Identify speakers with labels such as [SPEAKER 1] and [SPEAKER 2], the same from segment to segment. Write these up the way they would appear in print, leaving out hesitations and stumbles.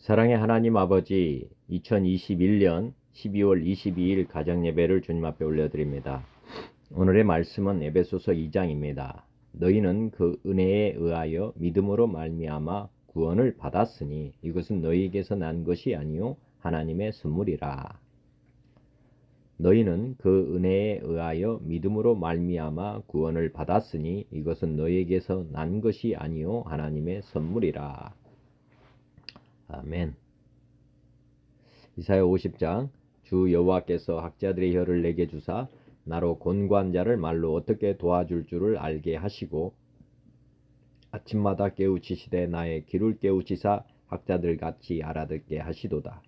[SPEAKER 1] 사랑의 하나님 아버지, 2021년 12월 22일 가정예배를 주님 앞에 올려드립니다. 오늘의 말씀은 에베소서 2장입니다. 너희는 그 은혜에 의하여 믿음으로 말미암아 구원을 받았으니 이것은 너희에게서 난 것이 아니요 하나님의 선물이라. 너희는 그 은혜에 의하여 믿음으로 말미암아 구원을 받았으니 이것은 너희에게서 난 것이 아니요 하나님의 선물이라. 아멘. 이사야 50장 주 여호와께서 학자들의 혀를 내게 주사 나로 곤고한 자를 말로 어떻게 도와줄 줄을 알게 하시고 아침마다 깨우치시되 나의 귀를 깨우치사 학자들같이 알아듣게 하시도다.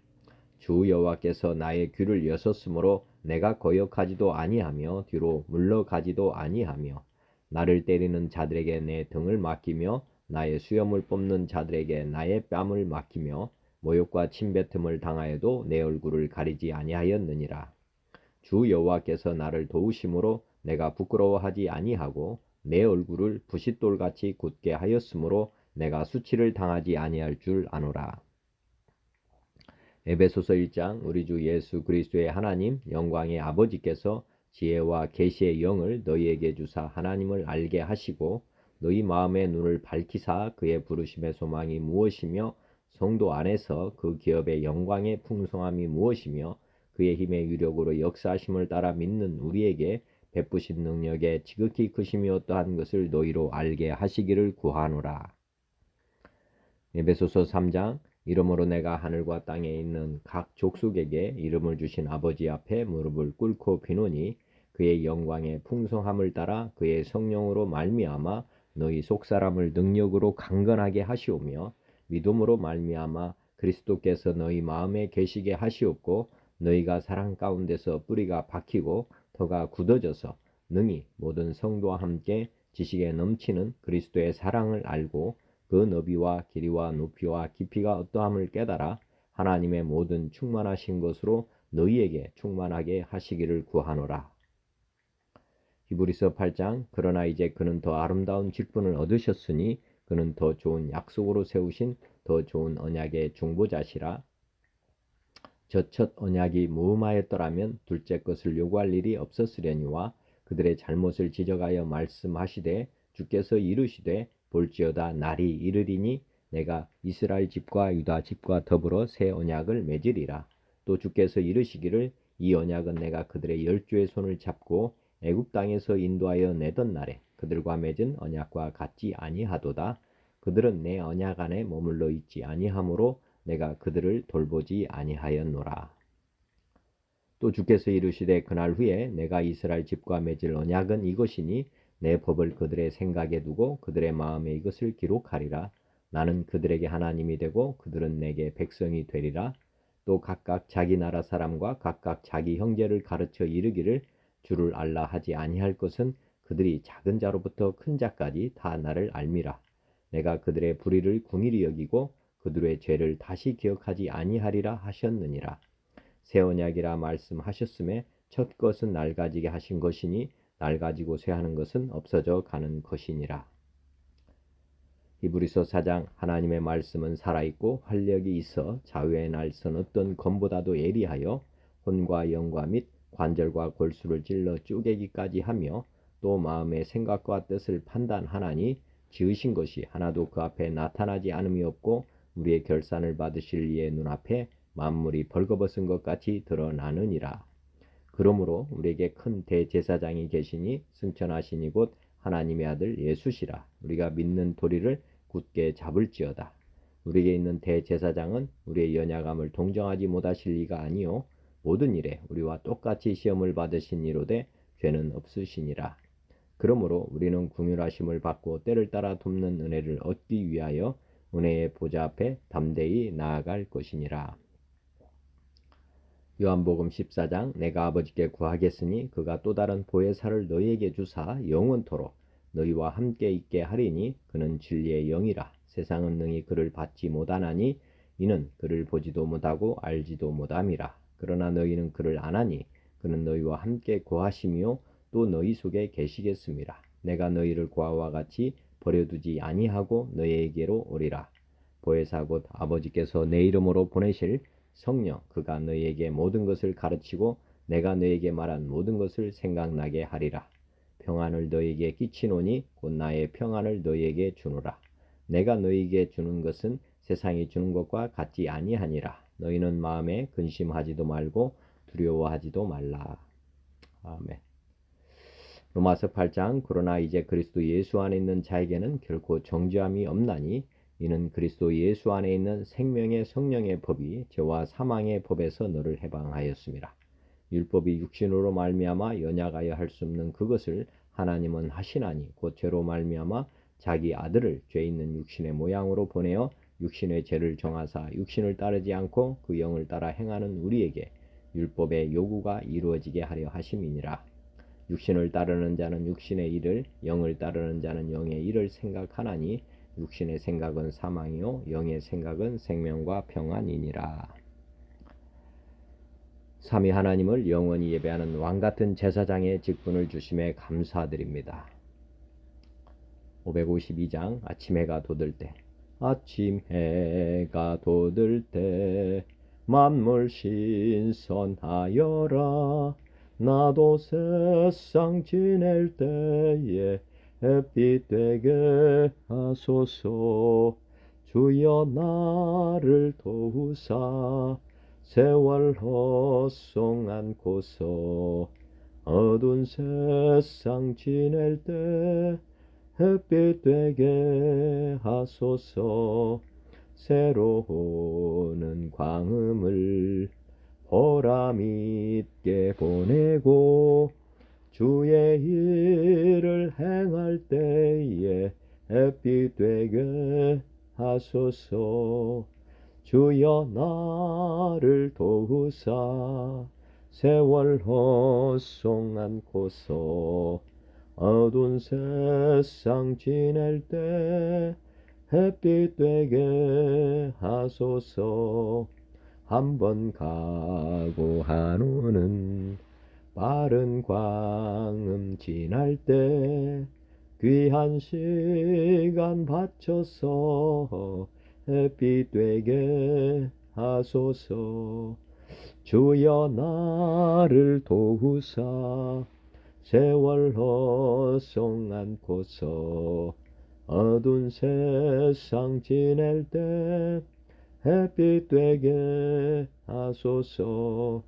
[SPEAKER 1] 주 여호와께서 나의 귀를 여섰으므로 내가 거역하지도 아니하며 뒤로 물러가지도 아니하며 나를 때리는 자들에게 내 등을 맡기며 나의 수염을 뽑는 자들에게 나의 뺨을 맡기며 모욕과 침뱉음을 당하여도 내 얼굴을 가리지 아니하였느니라. 주 여호와께서 나를 도우심으로 내가 부끄러워하지 아니하고 내 얼굴을 부싯돌같이 굳게 하였으므로 내가 수치를 당하지 아니할 줄 아노라. 에베소서 1장 우리 주 예수 그리스도의 하나님 영광의 아버지께서 지혜와 계시의 영을 너희에게 주사 하나님을 알게 하시고 너희 마음의 눈을 밝히사 그의 부르심의 소망이 무엇이며 성도 안에서 그 기업의 영광의 풍성함이 무엇이며 그의 힘의 유력으로 역사하심을 따라 믿는 우리에게 베푸신 능력의 지극히 크심이 어떠한 것을 너희로 알게 하시기를 구하노라. 에베소서 3장 이러므로 내가 하늘과 땅에 있는 각 족속에게 이름을 주신 아버지 앞에 무릎을 꿇고 비노니 그의 영광의 풍성함을 따라 그의 성령으로 말미암아 너희 속사람을 능력으로 강건하게 하시오며 믿음으로 말미암아 그리스도께서 너희 마음에 계시게 하시옵고 너희가 사랑 가운데서 뿌리가 박히고 터가 굳어져서 능히 모든 성도와 함께 지식에 넘치는 그리스도의 사랑을 알고 그 너비와 길이와 높이와 깊이가 어떠함을 깨달아 하나님의 모든 충만하신 것으로 너희에게 충만하게 하시기를 구하노라. 히브리서 8장 그러나 이제 그는 더 아름다운 직분을 얻으셨으니 그는 더 좋은 약속으로 세우신 더 좋은 언약의 중보자시라. 저 첫 언약이 무음하였더라면 둘째 것을 요구할 일이 없었으려니와 그들의 잘못을 지적하여 말씀하시되 주께서 이르시되 볼지어다 날이 이르리니 내가 이스라엘 집과 유다 집과 더불어 새 언약을 맺으리라. 또 주께서 이르시기를 이 언약은 내가 그들의 열조의 손을 잡고 애굽 땅에서 인도하여 내던 날에 그들과 맺은 언약과 같지 아니하도다. 그들은 내 언약 안에 머물러 있지 아니하므로 내가 그들을 돌보지 아니하였노라. 또 주께서 이르시되 그날 후에 내가 이스라엘 집과 맺을 언약은 이것이니 내 법을 그들의 생각에 두고 그들의 마음에 이것을 기록하리라. 나는 그들에게 하나님이 되고 그들은 내게 백성이 되리라. 또 각각 자기 나라 사람과 각각 자기 형제를 가르쳐 이르기를 주를 알라 하지 아니할 것은 그들이 작은 자로부터 큰 자까지 다 나를 알미라. 내가 그들의 불의를 궁일이 여기고 그들의 죄를 다시 기억하지 아니하리라 하셨느니라. 새 언약이라 말씀하셨음에 첫 것은 낡아지게 하신 것이니 낡아지고 쇠하는 것은 없어져 가는 것이니라. 히브리서 4장 하나님의 말씀은 살아있고 활력이 있어 자유의 날선 어떤 검보다도 예리하여 혼과 영과 및 관절과 골수를 찔러 쪼개기까지 하며 또 마음의 생각과 뜻을 판단하나니 지으신 것이 하나도 그 앞에 나타나지 않음이 없고 우리의 결산을 받으실 이의 눈앞에 만물이 벌거벗은 것 같이 드러나느니라. 그러므로 우리에게 큰 대제사장이 계시니 승천하시니 곧 하나님의 아들 예수시라. 우리가 믿는 도리를 굳게 잡을지어다. 우리에게 있는 대제사장은 우리의 연약함을 동정하지 못하실 리가 아니요 모든 일에 우리와 똑같이 시험을 받으신 이로되 죄는 없으시니라. 그러므로 우리는 긍휼하심을 받고 때를 따라 돕는 은혜를 얻기 위하여 은혜의 보좌 앞에 담대히 나아갈 것이니라. 요한복음 14장 내가 아버지께 구하겠으니 그가 또 다른 보혜사를 너희에게 주사 영원토록 너희와 함께 있게 하리니 그는 진리의 영이라. 세상은 능히 그를 받지 못하나니 이는 그를 보지도 못하고 알지도 못함이라. 그러나 너희는 그를 아나니 그는 너희와 함께 구하시며 또 너희 속에 계시겠습니다. 내가 너희를 구하와 같이 버려두지 아니하고 너희에게로 오리라. 보혜사 곧 아버지께서 내 이름으로 보내실 성령 그가 너희에게 모든 것을 가르치고 내가 너희에게 말한 모든 것을 생각나게 하리라. 평안을 너희에게 끼치노니 곧 나의 평안을 너희에게 주노라. 내가 너희에게 주는 것은 세상이 주는 것과 같지 아니하니라. 너희는 마음에 근심하지도 말고 두려워하지도 말라. 아멘. 로마서 8장 그러나 이제 그리스도 예수 안에 있는 자에게는 결코 정죄함이 없나니 이는 그리스도 예수 안에 있는 생명의 성령의 법이 죄와 사망의 법에서 너를 해방하였습니다. 율법이 육신으로 말미암아 연약하여 할 수 없는 그것을 하나님은 하시나니 곧 죄로 말미암아 자기 아들을 죄 있는 육신의 모양으로 보내어 육신의 죄를 정하사 육신을 따르지 않고 그 영을 따라 행하는 우리에게 율법의 요구가 이루어지게 하려 하심이니라. 육신을 따르는 자는 육신의 일을, 영을 따르는 자는 영의 일을 생각하나니 육신의 생각은 사망이요 영의 생각은 생명과 평안이니라. 삼위 하나님을 영원히 예배하는 왕같은 제사장의 직분을 주심에 감사드립니다. 552장 아침 해가 돋을 때 아침 해가 돋을 때 만물 신선하여라. 나도 세상 지낼 때에 햇빛 되게 하소서. 주여 나를 도우사 세월 헛송 않고서 어두운 세상 지낼 때 햇빛 되게 하소서. 새로우는 광음을 보람있게 보내고 주의 일을 행할 때에 햇빛 되게 하소서. 주여 나를 도우사 세월 헛송 않고서 어두운 세상 지낼 때 햇빛 되게 하소서. 한번 가고 한우는 빠른 광음 지날 때 귀한 시간 바쳐서 햇빛 되게 하소서. 주여 나를 도우사 세월 헛송 않고서 어두운 세상 지낼 때 햇빛 되게 하소서.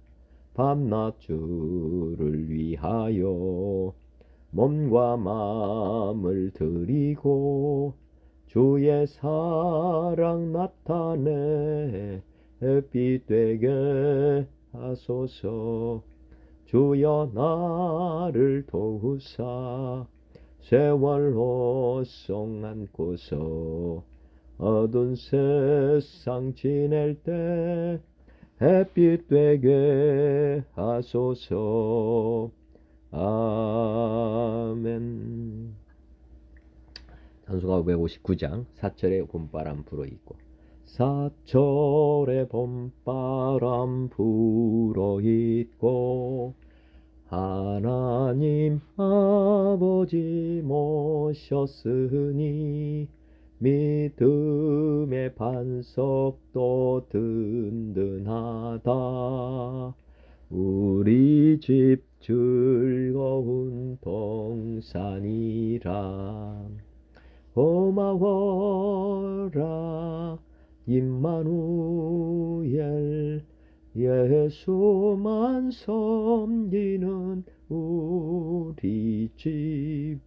[SPEAKER 1] 밤낮 주를 위하여 몸과 마음을 드리고 주의 사랑 나타내 햇빛 되게 하소서. 주여 나를 도우사 세월 헛송 않고서 어두운 세상 지낼 때 햇빛 되게 하소서. 아멘. 찬송가 559장 사철의 봄바람 불어있고 사철의 봄바람 불어있고 하나님 아버지 모셨으니 믿음의 반석도 든든하다. 우리 집 즐거운 동산이라. 고마워라 임마누엘 예수만 섬기는 우리 집.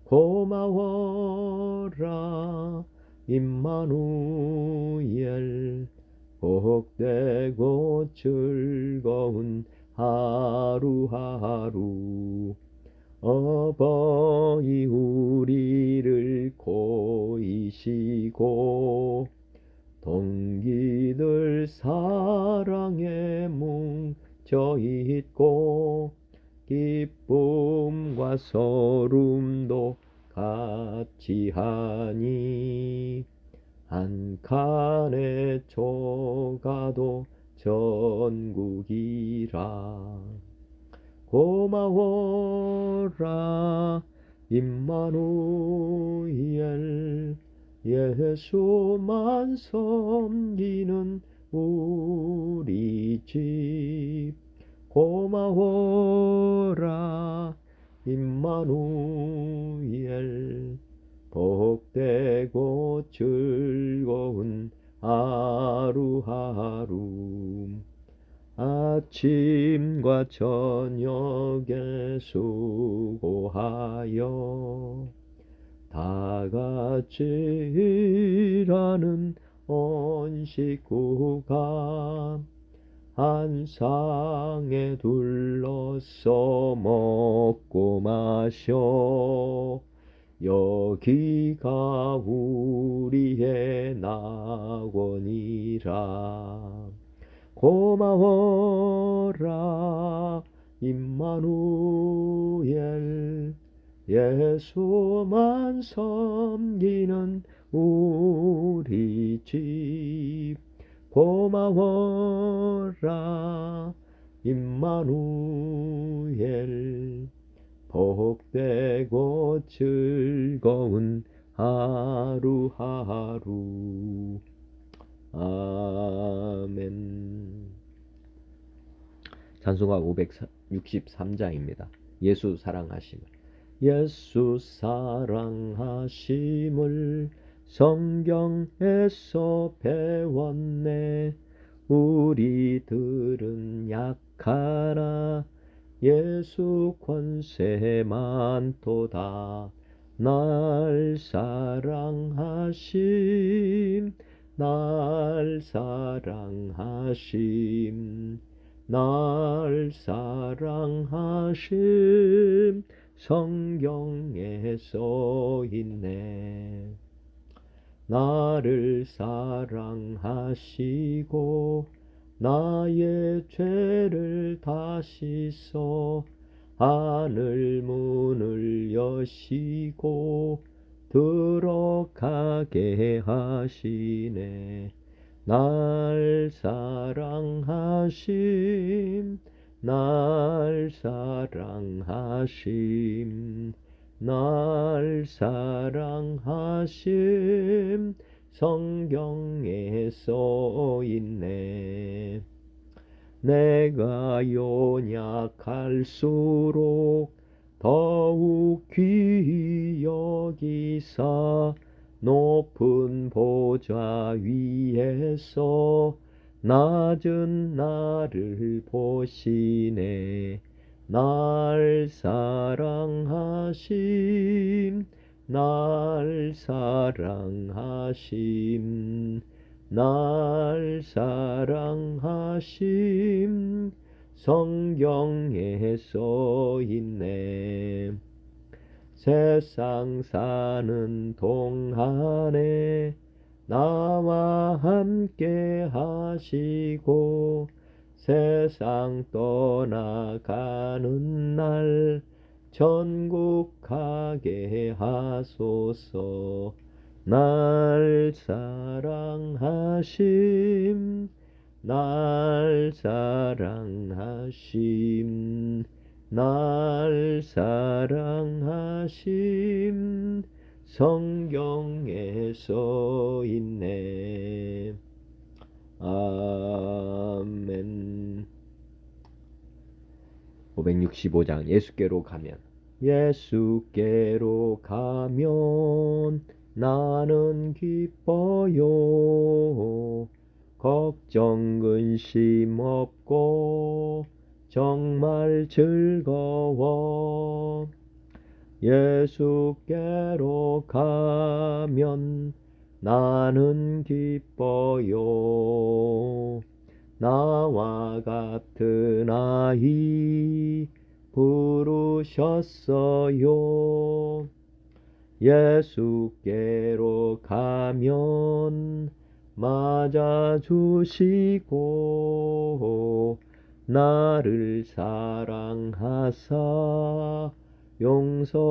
[SPEAKER 1] 고마워라 임마누엘 복되고 즐거운 하루하루. 어버이 우리를 고이시고 동기들 사랑에 뭉쳐있고 기쁨과 서름도 같이 하니 한 칸의 조가도 전국이라. 고마워라 임마누엘 예수만 섬기는 우리 집 고마워라 임마누엘 복되고 즐거운 하루하루 아침과 저녁에 수고하여 다같이 일하는 온 식구가 한 상에 둘러서 먹고 마셔 여기가 우리의 낙원이라 고마워라 임마누엘 예수만 섬기는 우리 집 고마워라 임마누엘 복되고 즐거운 하루하루 아멘. 찬송가 563장입니다. 예수 사랑하심을 예수 사랑하심을 성경에서 배웠네. 우리들은 약하나 예수 권세 많도다. 날 사랑하심 날 사랑하심 날 사랑하심 성경에 써있네. 나를 사랑하시고 나의 죄를 다 씻어 하늘 문을 여시고 들어가게 하시네. 날 사랑하심 날 사랑하심 날 사랑하심 성경에 써있네. 내가 연약할수록 더욱 귀히 여기사 높은 보좌 위에서 낮은 나를 보시네. 날 사랑하심 날 사랑하심 날 사랑하심 성경에 써있네. 세상 사는 동안에 나와 함께 하시고 세상 떠나가는 날 천국 가게 하소서. 날 사랑하심 날 사랑하심 날 사랑하심 성경에 써있네. 아멘. 565장 예수께로 가면 예수께로 가면 나는 기뻐요. 걱정 근심 없고 정말 즐거워. 예수께로 가면 나는 기뻐요. 나와 같은 아이 부르셨어요. 예수께로 가면 맞아주시고 나를 사랑하사 용서하셔요.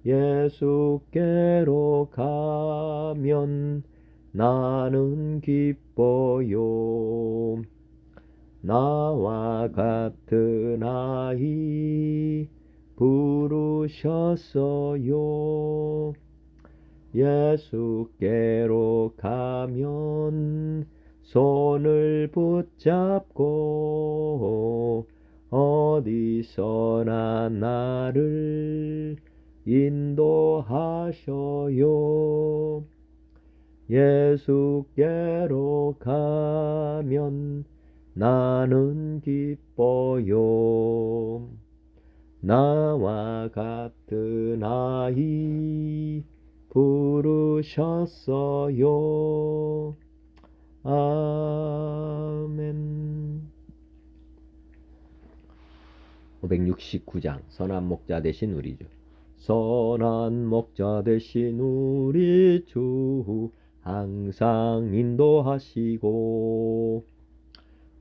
[SPEAKER 1] 예수께로 가면 나는 기뻐요. 나와 같은 아이 부르셨어요. 예수께로 가면 손을 붙잡고 어디서나 나를 인도하셔요. 예수께로 가면 나는 기뻐요. 나와 같은 아이 부르셨어요. 아멘. 569장 선한 목자 되신 우리 주. 선한 목자 되신 우리 주 항상 인도하시고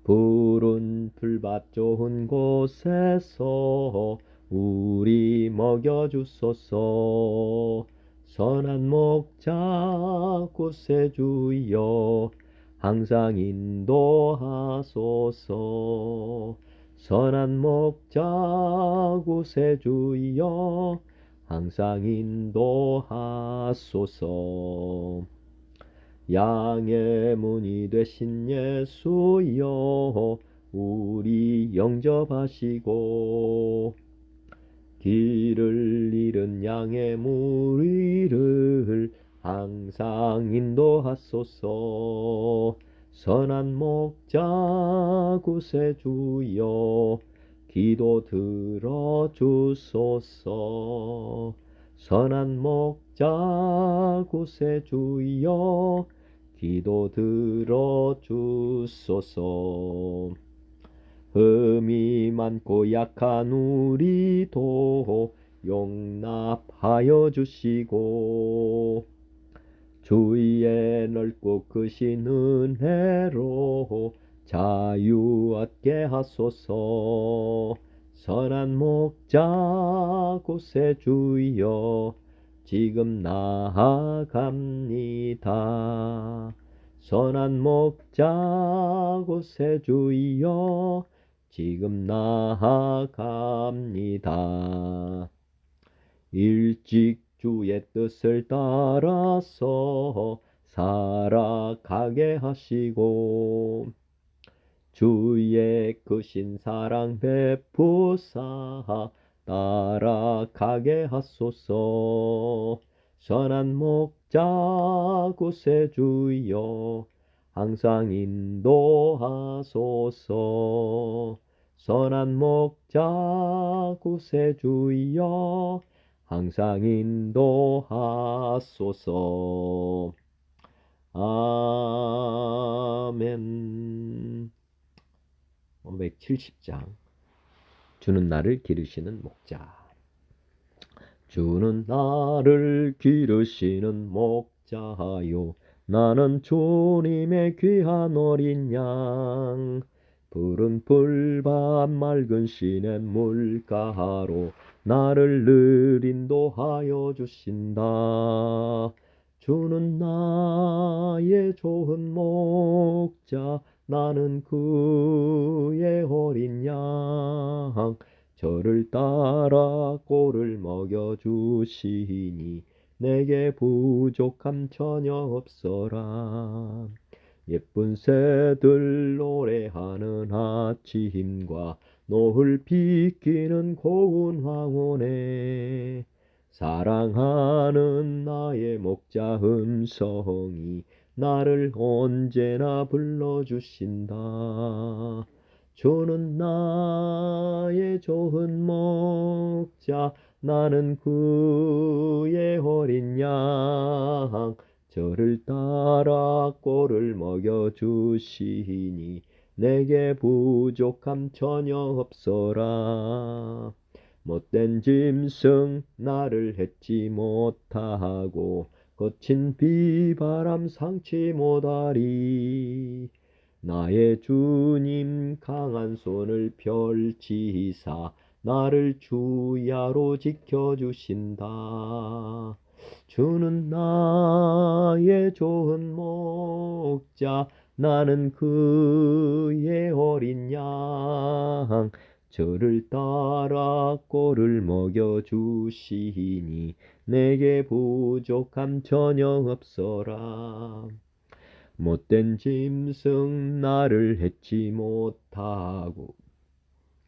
[SPEAKER 1] 푸른 풀밭 좋은 곳에서 우리 먹여주소서. 선한 목자 구세주여 항상 인도하소서. 선한 목자 구세주여 항상 인도하소서. 양의 문이 되신 예수여 우리 영접하시고 길을 잃은 양의 무리를 항상 인도하소서. 선한 목자 구세주여 기도 들어주소서. 선한 목자 구세주여 기도 들어주소서. 흠이 많고 약한 우리도 용납하여 주시고 주의 넓고 크신 은혜로 자유 얻게 하소서. 선한 목자 구세주여 지금 나아갑니다. 선한 목자 구세주여 지금 나아갑니다. 일찍 주의 뜻을 따라서 살아가게 하시고 주의 크신 사랑 베푸사 따라가게 하소서. 선한 목자 구세주여 항상 인도하소서. 선한 목자 구세주여 항상 인도하소서. 아멘. 570장 주는 나를 기르시는 목자. 주는 나를 기르시는 목자요 나는 주님의 귀한 어린 양. 푸른 풀밭 맑은 시냇 물가로 나를 늘 인도하여 주신다. 주는 나의 좋은 목자 나는 그의 어린 양. 저를 따라 꼴을 먹여주시니 내게 부족함 전혀 없어라. 예쁜 새들 노래하는 아침과 노을 비키는 고운 황혼에 사랑하는 나의 목자 음성이 나를 언제나 불러주신다. 주는 나의 좋은 목자 나는 그의 어린 양. 저를 따라 꼴을 먹여주시니 내게 부족함 전혀 없어라. 못된 짐승 나를 해치 못하고 거친 비바람 상치 못하리. 나의 주님 강한 손을 펼치사 나를 주야로 지켜주신다. 주는 나의 좋은 목자 나는 그의 어린 양. 저를 따라 꼴을 먹여주시니 내게 부족함 전혀 없어라. 못된 짐승 나를 해치 못하고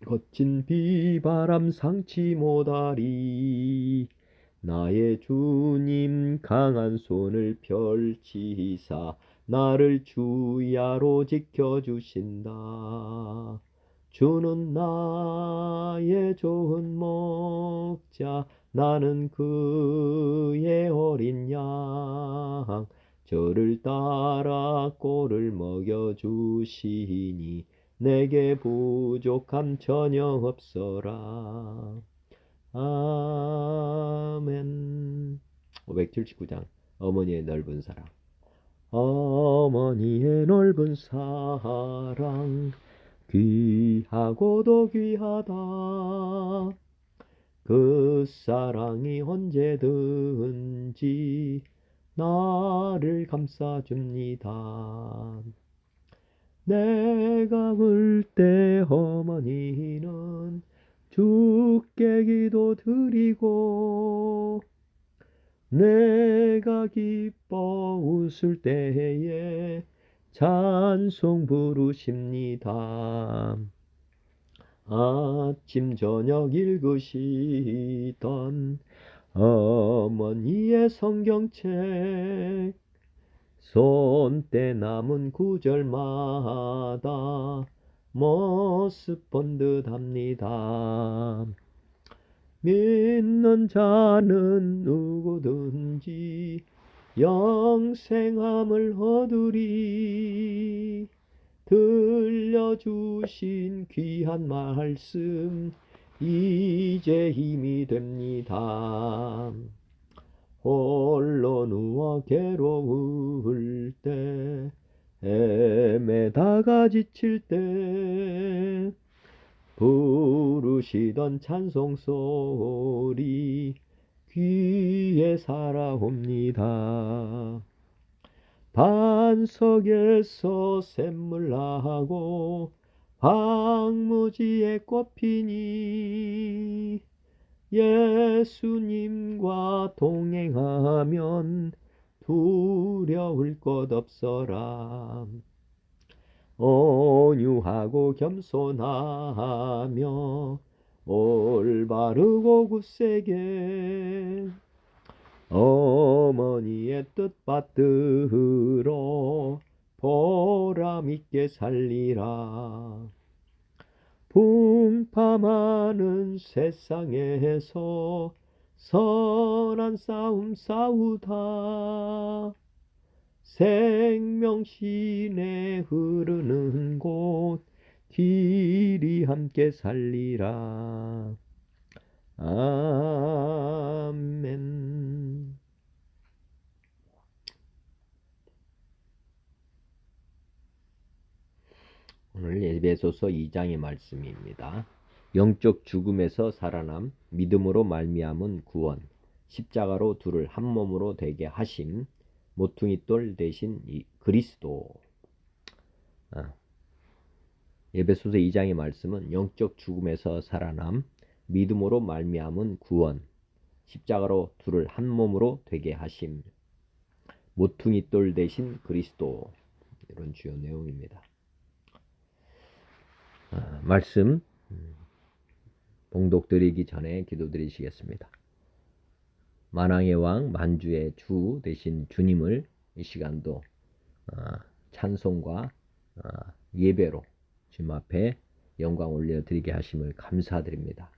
[SPEAKER 1] 거친 비바람 상치 못하리. 나의 주님 강한 손을 펼치사 나를 주야로 지켜주신다. 주는 나의 좋은 목자, 나는 그의 어린 양. 저를 따라 꼴을 먹여주시니 내게 부족함 전혀 없어라. 아멘. 579장 어머니의 넓은 사랑. 어머니의 넓은 사랑 귀하고도 귀하다. 그 사랑이 언제든지 나를 감싸줍니다. 내가 울 때 어머니는 주께 기도드리고 내가 기뻐 웃을 때에 찬송 부르십니다. 아침 저녁 읽으시던 어머니의 성경책 손때 남은 구절마다 모습 본 듯합니다. 믿는 자는 누구든지 영생함을 얻으리. 들려주신 귀한 말씀 이제 힘이 됩니다. 홀로 누워 괴로울 때 헤매다가 지칠 때 부르시던 찬송 소리 귀에 살아옵니다. 반석에서 샘물 나고 황무지에 꽃 피니 예수님과 동행하면 두려울 것 없어라. 온유하고 겸손하며 올바르고 굳세게 어머니의 뜻 받들어 보람있게 살리라. 풍파많은 세상에서 선한 싸움 싸우다 생명신에 흐르는 곳 길이 함께 살리라. 아멘. 오늘 에베소서 2장의 말씀입니다. 영적 죽음에서 살아남, 믿음으로 말미암은 구원, 십자가로 둘을 한 몸으로 되게 하심, 모퉁이 돌 대신 그리스도. 에베소서 2장의 말씀은 영적 죽음에서 살아남, 믿음으로 말미암은 구원, 십자가로 둘을 한 몸으로 되게 하심, 모퉁이 돌 대신 그리스도, 이런 주요 내용입니다. 말씀 봉독드리기 전에 기도드리시겠습니다. 만왕의 왕 만주의 주 되신 주님을 이 시간도 찬송과 예배로 주님 앞에 영광 올려드리게 하심을 감사드립니다.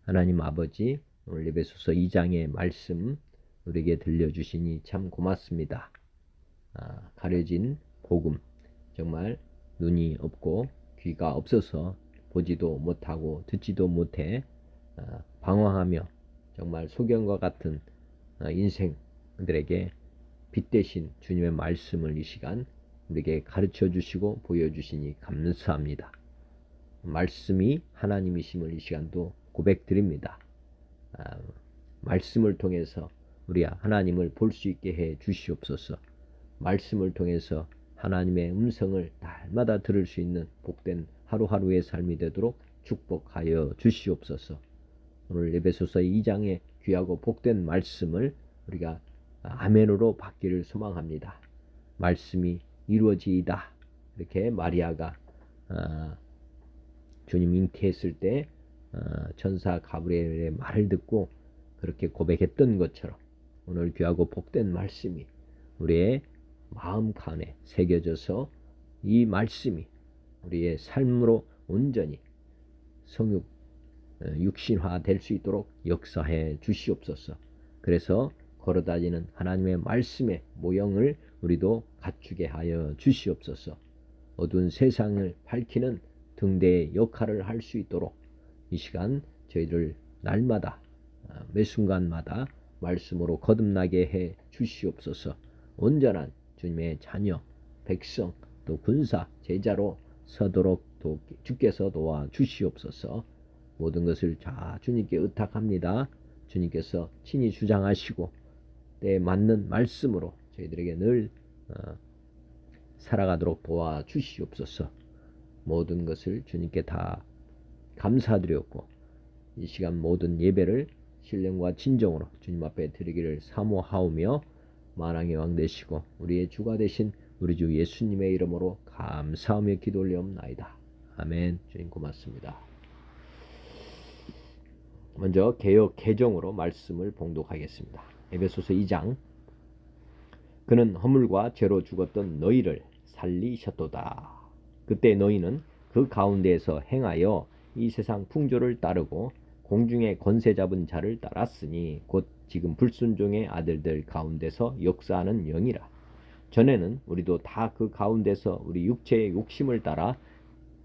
[SPEAKER 1] 하나님 아버지, 오늘 에베소서 2장의 말씀 우리에게 들려주시니 참 고맙습니다. 가려진 복음, 정말 눈이 없고 귀가 없어서 보지도 못하고 듣지도 못해 방황하며 정말 소경과 같은 인생들에게 빛 대신 주님의 말씀을 이 시간 우리에게 가르쳐 주시고 보여주시니 감사합니다. 말씀이 하나님이심을 이 시간도 고백드립니다. 말씀을 통해서 우리 하나님을 볼 수 있게 해 주시옵소서. 말씀을 통해서 하나님의 음성을 날마다 들을 수 있는 복된 하루하루의 삶이 되도록 축복하여 주시옵소서. 오늘 에베소서 2장의 귀하고 복된 말씀을 우리가 아멘으로 받기를 소망합니다. 말씀이 이루어지이다. 이렇게 마리아가 주님 잉태했을 때 천사 가브리엘의 말을 듣고 그렇게 고백했던 것처럼 오늘 귀하고 복된 말씀이 우리의 마음칸에 새겨져서 이 말씀이 우리의 삶으로 온전히 육신화 될 수 있도록 역사해 주시옵소서. 그래서 걸어다니는 하나님의 말씀의 모형을 우리도 갖추게 하여 주시옵소서. 어두운 세상을 밝히는 등대의 역할을 할 수 있도록 이 시간 저희를 날마다 매 순간마다 말씀으로 거듭나게 해 주시옵소서. 온전한 주님의 자녀, 백성, 또 군사, 제자로 서도록 주께서 도와 주시옵소서. 모든 것을 다 주님께 의탁합니다. 주님께서 친히 주장하시고 때에 맞는 말씀으로 저희들에게 늘 살아가도록 도와 주시옵소서. 모든 것을 주님께 다 감사드렸고 이 시간 모든 예배를 신령과 진정으로 주님 앞에 드리기를 사모하오며 만왕의 왕 되시고 우리의 주가 되신 우리 주 예수님의 이름으로 감사하며 기도 올려옵나이다. 아멘. 주님 고맙습니다. 먼저 개역 개정으로 말씀을 봉독하겠습니다. 에베소서 2장. 그는 허물과 죄로 죽었던 너희를 살리셨도다. 그때 너희는 그 가운데에서 행하여 이 세상 풍조를 따르고 공중의 권세 잡은 자를 따랐으니 곧 지금 불순종의 아들들 가운데서 역사하는 영이라. 전에는 우리도 다 그 가운데서 우리 육체의 욕심을 따라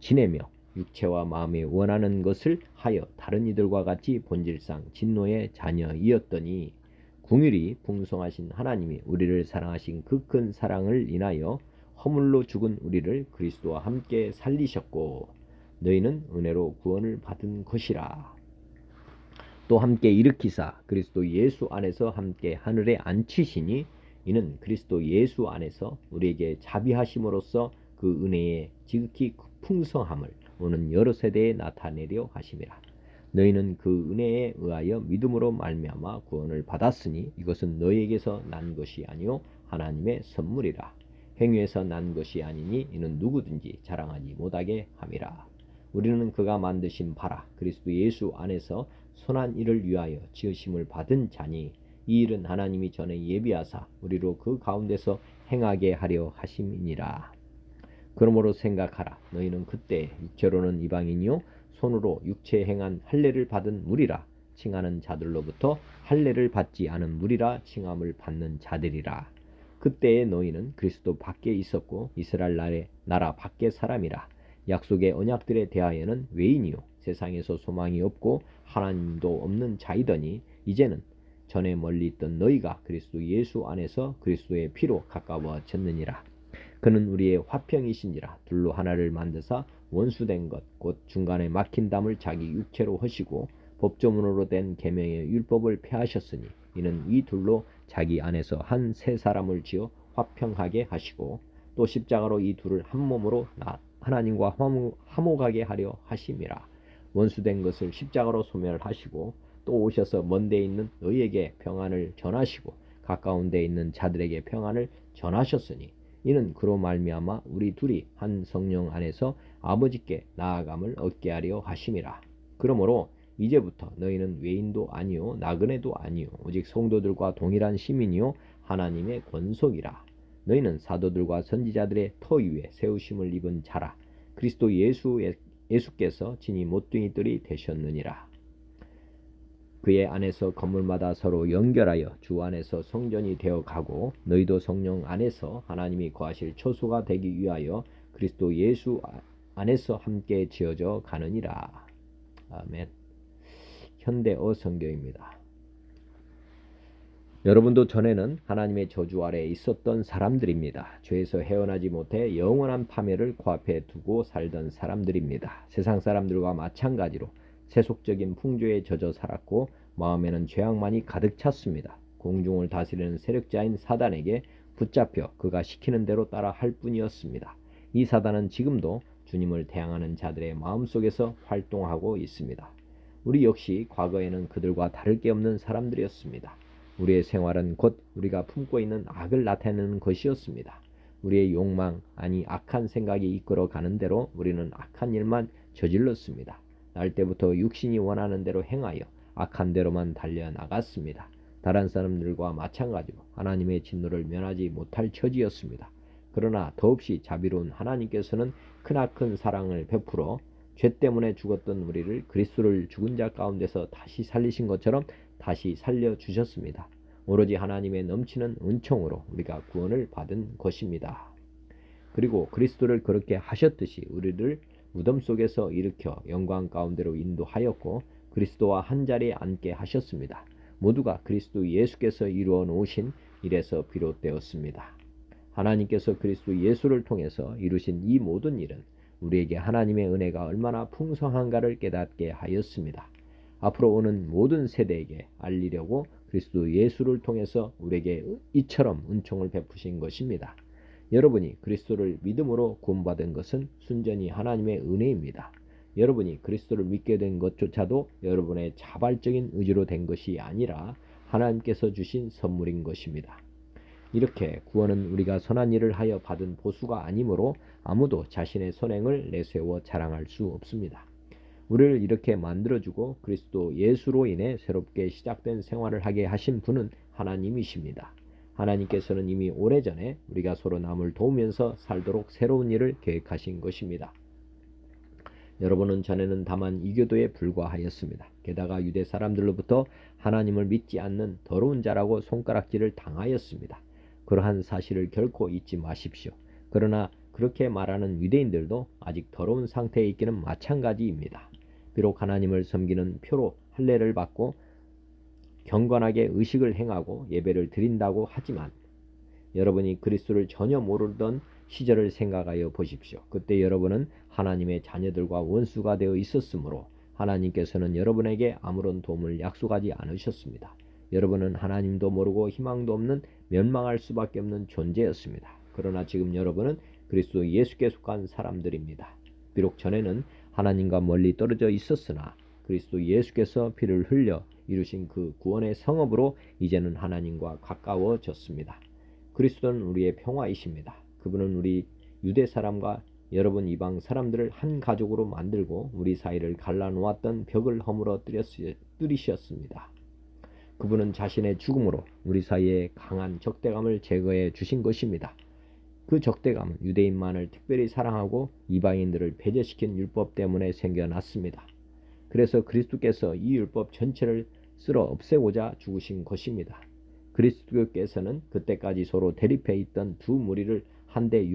[SPEAKER 1] 지내며 육체와 마음이 원하는 것을 하여 다른 이들과 같이 본질상 진노의 자녀이었더니 긍휼이 풍성하신 하나님이 우리를 사랑하신 그 큰 사랑을 인하여 허물로 죽은 우리를 그리스도와 함께 살리셨고 너희는 은혜로 구원을 받은 것이라. 또 함께 일으키사 그리스도 예수 안에서 함께 하늘에 앉히시니 이는 그리스도 예수 안에서 우리에게 자비하심으로써 그 은혜의 지극히 풍성함을 오는 여러 세대에 나타내려 하심이라. 너희는 그 은혜에 의하여 믿음으로 말미암아 구원을 받았으니 이것은 너희에게서 난 것이 아니요 하나님의 선물이라. 행위에서 난 것이 아니니 이는 누구든지 자랑하지 못하게 함이라. 우리는 그가 만드신 바라 그리스도 예수 안에서 선한 일을 위하여 지으심을 받은 자니 이 일은 하나님이 전에 예비하사 우리로 그 가운데서 행하게 하려 하심이니라. 그러므로 생각하라. 너희는 그때 육체로는 이방인이요 손으로 육체에 행한 할례를 받은 무리라 칭하는 자들로부터 할례를 받지 않은 무리라 칭함을 받는 자들이라. 그때에 너희는 그리스도 밖에 있었고 이스라엘 나라 밖의 사람이라. 약속의 언약들에 대하여는 외인이요 세상에서 소망이 없고 하나님도 없는 자이더니 이제는 전에 멀리 있던 너희가 그리스도 예수 안에서 그리스도의 피로 가까워졌느니라. 그는 우리의 화평이신지라. 둘로 하나를 만드사 원수된 것 곧 중간에 막힌 담을 자기 육체로 하시고 법조문으로 된 계명의 율법을 폐하셨으니 이는 이 둘로 자기 안에서 한 새 사람을 지어 화평하게 하시고 또 십자가로 이 둘을 한 몸으로 하나님과 화목하게 하려 하심이라. 원수된 것을 십자가로 소멸하시고 또 오셔서 먼 데 있는 너희에게 평안을 전하시고 가까운 데 있는 자들에게 평안을 전하셨으니 이는 그로 말미암아 우리 둘이 한 성령 안에서 아버지께 나아감을 얻게 하려 하심이라. 그러므로 이제부터 너희는 외인도 아니요 나그네도 아니요 오직 성도들과 동일한 시민이요 하나님의 권속이라. 너희는 사도들과 선지자들의 터 위에 세우심을 입은 자라. 그리스도 예수께서 친히 모퉁이들이 되셨느니라. 그의 안에서 건물마다 서로 연결하여 주 안에서 성전이 되어 가고 너희도 성령 안에서 하나님이 거하실 초소가 되기 위하여 그리스도 예수 안에서 함께 지어져 가느니라. 아멘. 현대어 성경입니다. 여러분도 전에는 하나님의 저주 아래에 있었던 사람들입니다. 죄에서 헤어나지 못해 영원한 파멸을 코앞에 두고 살던 사람들입니다. 세상 사람들과 마찬가지로 세속적인 풍조에 젖어 살았고 마음에는 죄악만이 가득 찼습니다. 공중을 다스리는 세력자인 사단에게 붙잡혀 그가 시키는 대로 따라 할 뿐이었습니다. 이 사단은 지금도 주님을 대항하는 자들의 마음속에서 활동하고 있습니다. 우리 역시 과거에는 그들과 다를 게 없는 사람들이었습니다. 우리의 생활은 곧 우리가 품고 있는 악을 나타내는 것이었습니다. 우리의 욕망, 아니 악한 생각이 이끌어 가는 대로 우리는 악한 일만 저질렀습니다. 날 때부터 육신이 원하는 대로 행하여 악한 대로만 달려나갔습니다. 다른 사람들과 마찬가지로 하나님의 진노를 면하지 못할 처지였습니다. 그러나 더없이 자비로운 하나님께서는 크나큰 사랑을 베풀어 죄 때문에 죽었던 우리를 그리스도를 죽은 자 가운데서 다시 살리신 것처럼 다시 살려주셨습니다. 오로지 하나님의 넘치는 은총으로 우리가 구원을 받은 것입니다. 그리고 그리스도를 그렇게 하셨듯이 우리를 무덤 속에서 일으켜 영광 가운데로 인도하였고 그리스도와 한자리에 앉게 하셨습니다. 모두가 그리스도 예수께서 이루어 놓으신 일에서 비롯되었습니다. 하나님께서 그리스도 예수를 통해서 이루신 이 모든 일은 우리에게 하나님의 은혜가 얼마나 풍성한가를 깨닫게 하였습니다. 앞으로 오는 모든 세대에게 알리려고 그리스도 예수를 통해서 우리에게 이처럼 은총을 베푸신 것입니다. 여러분이 그리스도를 믿음으로 구원받은 것은 순전히 하나님의 은혜입니다. 여러분이 그리스도를 믿게 된 것조차도 여러분의 자발적인 의지로 된 것이 아니라 하나님께서 주신 선물인 것입니다. 이렇게 구원은 우리가 선한 일을 하여 받은 보수가 아니므로 아무도 자신의 선행을 내세워 자랑할 수 없습니다. 우리를 이렇게 만들어주고 그리스도 예수로 인해 새롭게 시작된 생활을 하게 하신 분은 하나님이십니다. 하나님께서는 이미 오래전에 우리가 서로 남을 도우면서 살도록 새로운 일을 계획하신 것입니다. 여러분은 전에는 다만 이교도에 불과하였습니다. 게다가 유대 사람들로부터 하나님을 믿지 않는 더러운 자라고 손가락질을 당하였습니다. 그러한 사실을 결코 잊지 마십시오. 그러나 그렇게 말하는 유대인들도 아직 더러운 상태에 있기는 마찬가지입니다. 비록 하나님을 섬기는 표로 할례를 받고 경건하게 의식을 행하고 예배를 드린다고 하지만 여러분이 그리스도를 전혀 모르던 시절을 생각하여 보십시오. 그때 여러분은 하나님의 자녀들과 원수가 되어 있었으므로 하나님께서는 여러분에게 아무런 도움을 약속하지 않으셨습니다. 여러분은 하나님도 모르고 희망도 없는 멸망할 수밖에 없는 존재였습니다. 그러나 지금 여러분은 그리스도 예수께 속한 사람들입니다. 비록 전에는 하나님과 멀리 떨어져 있었으나 그리스도 예수께서 피를 흘려 이루신 그 구원의 성업으로 이제는 하나님과 가까워졌습니다. 그리스도는 우리의 평화이십니다. 그분은 우리 유대 사람과 여러분 이방 사람들을 한 가족으로 만들고 우리 사이를 갈라놓았던 벽을 허물어 뚫으셨습니다. 그분은 자신의 죽음으로 우리 사이에 강한 적대감을 제거해 주신 것입니다. 그 적대감은 유대인만을 특별히 사랑하고 이방인들을 배제시킨 율법 때문에 생겨났습니다. 그래서 그리스도께서 이 율법 전체를 쓸어 없애고자 죽으신 것입니다. 그리스도께서는 그때까지 서로 대립해 있던 두 무리를 한데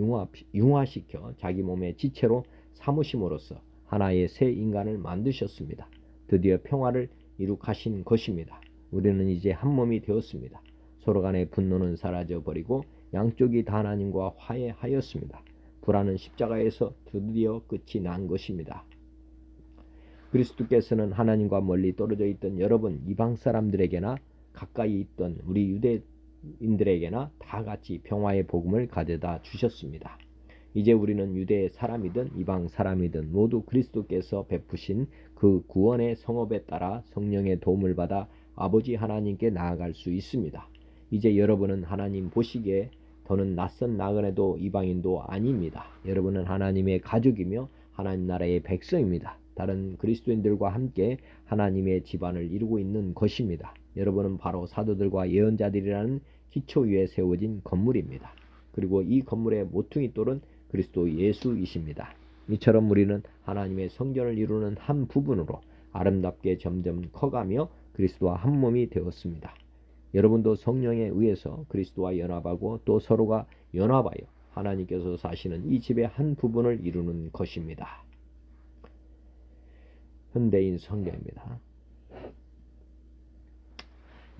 [SPEAKER 1] 융화시켜 자기 몸의 지체로 삼으심으로써 하나의 새 인간을 만드셨습니다. 드디어 평화를 이룩하신 것입니다. 우리는 이제 한 몸이 되었습니다. 서로 간의 분노는 사라져 버리고 양쪽이 다 하나님과 화해하였습니다. 불화는 십자가에서 드디어 끝이 난 것입니다. 그리스도께서는 하나님과 멀리 떨어져 있던 여러분 이방 사람들에게나 가까이 있던 우리 유대인들에게나 다 같이 평화의 복음을 가져다 주셨습니다. 이제 우리는 유대 사람이든 이방 사람이든 모두 그리스도께서 베푸신 그 구원의 성업에 따라 성령의 도움을 받아 아버지 하나님께 나아갈 수 있습니다. 이제 여러분은 하나님 보시기에 더는 낯선 나그네도 이방인도 아닙니다. 여러분은 하나님의 가족이며 하나님 나라의 백성입니다. 다른 그리스도인들과 함께 하나님의 집안을 이루고 있는 것입니다. 여러분은 바로 사도들과 예언자들이라는 기초 위에 세워진 건물입니다. 그리고 이 건물의 모퉁이 돌은 그리스도 예수이십니다. 이처럼 우리는 하나님의 성전을 이루는 한 부분으로 아름답게 점점 커가며 그리스도와 한 몸이 되었습니다. 여러분도 성령에 의해서 그리스도와 연합하고 또 서로가 연합하여 하나님께서 사시는 이 집의 한 부분을 이루는 것입니다. 현대인 성경입니다.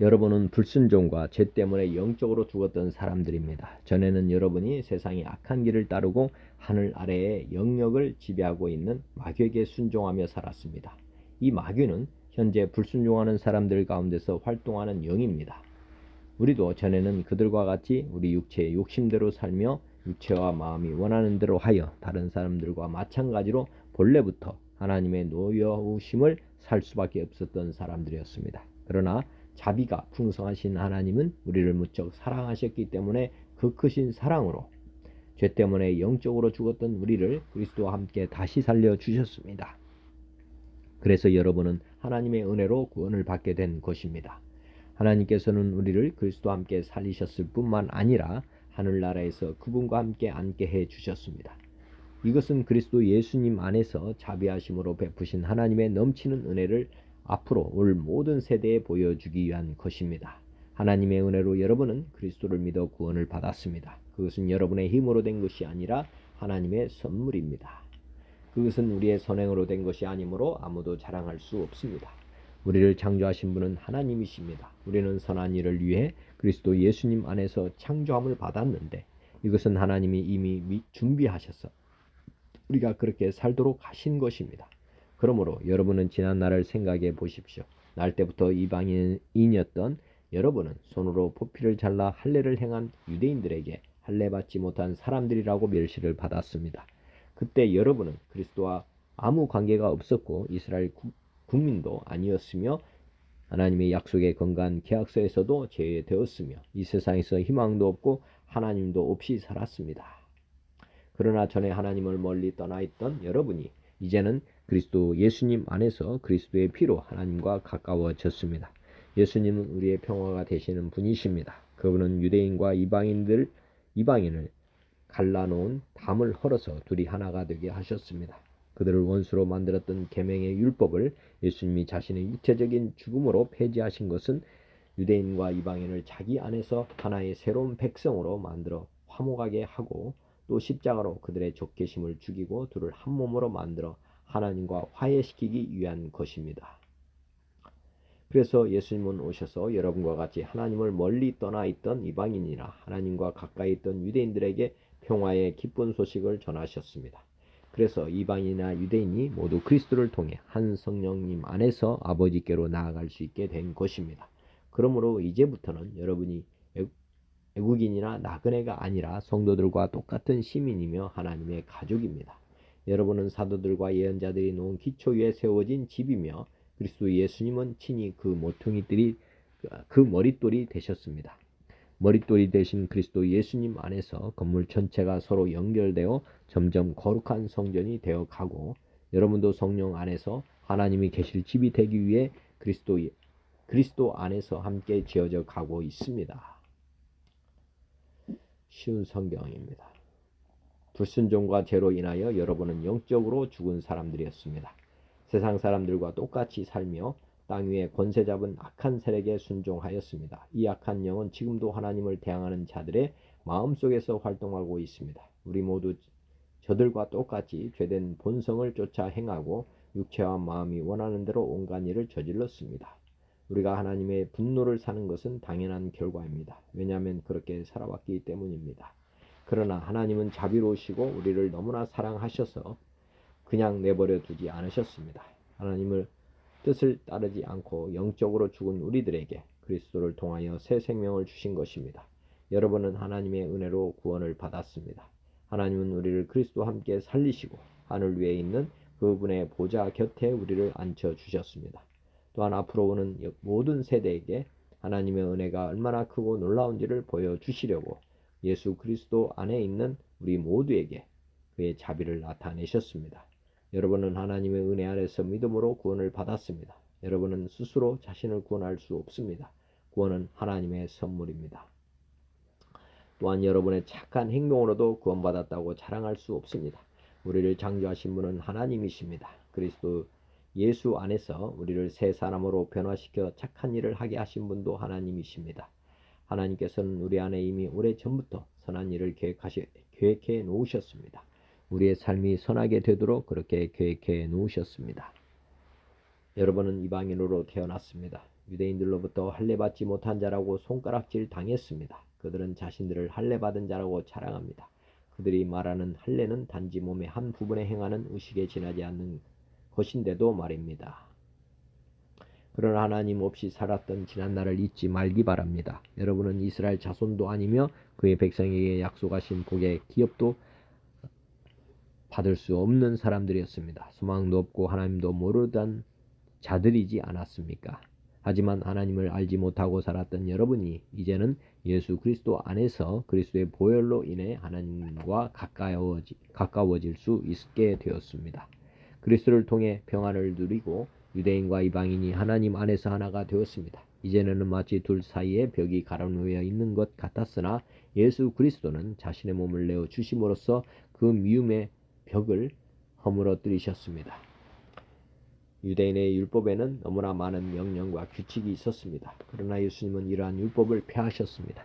[SPEAKER 1] 여러분은 불순종과 죄 때문에 영적으로 죽었던 사람들입니다. 전에는 여러분이 세상의 악한 길을 따르고 하늘 아래의 영역을 지배하고 있는 마귀에게 순종하며 살았습니다. 이 마귀는 현재 불순종하는 사람들 가운데서 활동하는 영입니다. 우리도 전에는 그들과 같이 우리 육체의 욕심대로 살며 육체와 마음이 원하는 대로 하여 다른 사람들과 마찬가지로 본래부터 하나님의 노여우심을 살 수밖에 없었던 사람들이었습니다. 그러나 자비가 풍성하신 하나님은 우리를 무척 사랑하셨기 때문에 그 크신 사랑으로 죄 때문에 영적으로 죽었던 우리를 그리스도와 함께 다시 살려주셨습니다. 그래서 여러분은 하나님의 은혜로 구원을 받게 된 것입니다. 하나님께서는 우리를 그리스도와 함께 살리셨을 뿐만 아니라 하늘나라에서 그분과 함께 앉게 해 주셨습니다. 이것은 그리스도 예수님 안에서 자비하심으로 베푸신 하나님의 넘치는 은혜를 앞으로 올 모든 세대에 보여주기 위한 것입니다. 하나님의 은혜로 여러분은 그리스도를 믿어 구원을 받았습니다. 그것은 여러분의 힘으로 된 것이 아니라 하나님의 선물입니다. 그것은 우리의 선행으로 된 것이 아니므로 아무도 자랑할 수 없습니다. 우리를 창조하신 분은 하나님이십니다. 우리는 선한 일을 위해 그리스도 예수님 안에서 창조함을 받았는데 이것은 하나님이 이미 준비하셔서 우리가 그렇게 살도록 하신 것입니다. 그러므로 여러분은 지난 날을 생각해 보십시오. 날 때부터 이방인이었던 여러분은 손으로 포피를 잘라 할례를 행한 유대인들에게 할례 받지 못한 사람들이라고 멸시를 받았습니다. 그때 여러분은 그리스도와 아무 관계가 없었고 이스라엘 국민도 아니었으며 하나님의 약속의 건강한 계약서에서도 제외되었으며 이 세상에서 희망도 없고 하나님도 없이 살았습니다. 그러나 전에 하나님을 멀리 떠나 있던 여러분이 이제는 그리스도 예수님 안에서 그리스도의 피로 하나님과 가까워졌습니다. 예수님은 우리의 평화가 되시는 분이십니다. 그분은 유대인과 이방인을 갈라놓은 담을 헐어서 둘이 하나가 되게 하셨습니다. 그들을 원수로 만들었던 계명의 율법을 예수님이 자신의 육체적인 죽음으로 폐지하신 것은 유대인과 이방인을 자기 안에서 하나의 새로운 백성으로 만들어 화목하게 하고 또 십자가로 그들의 적개심을 죽이고 둘을 한 몸으로 만들어 하나님과 화해시키기 위한 것입니다. 그래서 예수님은 오셔서 여러분과 같이 하나님을 멀리 떠나 있던 이방인이나 하나님과 가까이 있던 유대인들에게 평화의 기쁜 소식을 전하셨습니다. 그래서 이방인이나 유대인이 모두 그리스도를 통해 한 성령님 안에서 아버지께로 나아갈 수 있게 된 것입니다. 그러므로 이제부터는 여러분이 외국인이나 나그네가 아니라 성도들과 똑같은 시민이며 하나님의 가족입니다. 여러분은 사도들과 예언자들이 놓은 기초 위에 세워진 집이며 그리스도 예수님은 친히 그 머릿돌이 되셨습니다. 머릿돌이 되신 그리스도 예수님 안에서 건물 전체가 서로 연결되어 점점 거룩한 성전이 되어 가고 여러분도 성령 안에서 하나님이 계실 집이 되기 위해 그리스도 안에서 함께 지어져 가고 있습니다. 쉬운 성경입니다. 불순종과 죄로 인하여 여러분은 영적으로 죽은 사람들이었습니다. 세상 사람들과 똑같이 살며 땅 위에 권세 잡은 악한 세력에 순종하였습니다. 이 악한 영은 지금도 하나님을 대항하는 자들의 마음속에서 활동하고 있습니다. 우리 모두 저들과 똑같이 죄된 본성을 쫓아 행하고 육체와 마음이 원하는 대로 온갖 일을 저질렀습니다. 우리가 하나님의 분노를 사는 것은 당연한 결과입니다. 왜냐하면 그렇게 살아왔기 때문입니다. 그러나 하나님은 자비로우시고 우리를 너무나 사랑하셔서 그냥 내버려 두지 않으셨습니다. 하나님을 뜻을 따르지 않고 영적으로 죽은 우리들에게 그리스도를 통하여 새 생명을 주신 것입니다. 여러분은 하나님의 은혜로 구원을 받았습니다. 하나님은 우리를 그리스도와 함께 살리시고 하늘 위에 있는 그분의 보좌 곁에 우리를 앉혀 주셨습니다. 또한 앞으로 오는 모든 세대에게 하나님의 은혜가 얼마나 크고 놀라운지를 보여주시려고 예수 그리스도 안에 있는 우리 모두에게 그의 자비를 나타내셨습니다. 여러분은 하나님의 은혜 아래서 믿음으로 구원을 받았습니다. 여러분은 스스로 자신을 구원할 수 없습니다. 구원은 하나님의 선물입니다. 또한 여러분의 착한 행동으로도 구원받았다고 자랑할 수 없습니다. 우리를 창조하신 분은 하나님이십니다. 그리스도 예수 안에서 우리를 새 사람으로 변화시켜 착한 일을 하게 하신 분도 하나님이십니다. 하나님께서는 우리 안에 이미 오래전부터 선한 일을 계획해 놓으셨습니다. 우리의 삶이 선하게 되도록 그렇게 계획해 놓으셨습니다. 여러분은 이방인으로 태어났습니다. 유대인들로부터 할례받지 못한 자라고 손가락질 당했습니다. 그들은 자신들을 할례받은 자라고 자랑합니다. 그들이 말하는 할례는 단지 몸의 한 부분에 행하는 의식에 지나지 않는 것인데도 말입니다. 그러나 하나님 없이 살았던 지난날을 잊지 말기 바랍니다. 여러분은 이스라엘 자손도 아니며 그의 백성에게 약속하신 복의 기업도 받을 수 없는 사람들이었습니다. 소망도 없고 하나님도 모르던 자들이지 않았습니까? 하지만 하나님을 알지 못하고 살았던 여러분이 이제는 예수 그리스도 안에서 그리스도의 보혈로 인해 하나님과 가까워질 수 있게 되었습니다. 그리스도를 통해 평안을 누리고 유대인과 이방인이 하나님 안에서 하나가 되었습니다. 이제는 마치 둘 사이에 벽이 가로놓여 있는 것 같았으나 예수 그리스도는 자신의 몸을 내어 주심으로써 그 미움의 벽을 허물어뜨리셨습니다. 유대인의 율법에는 너무나 많은 명령과 규칙이 있었습니다. 그러나 예수님은 이러한 율법을 폐하셨습니다.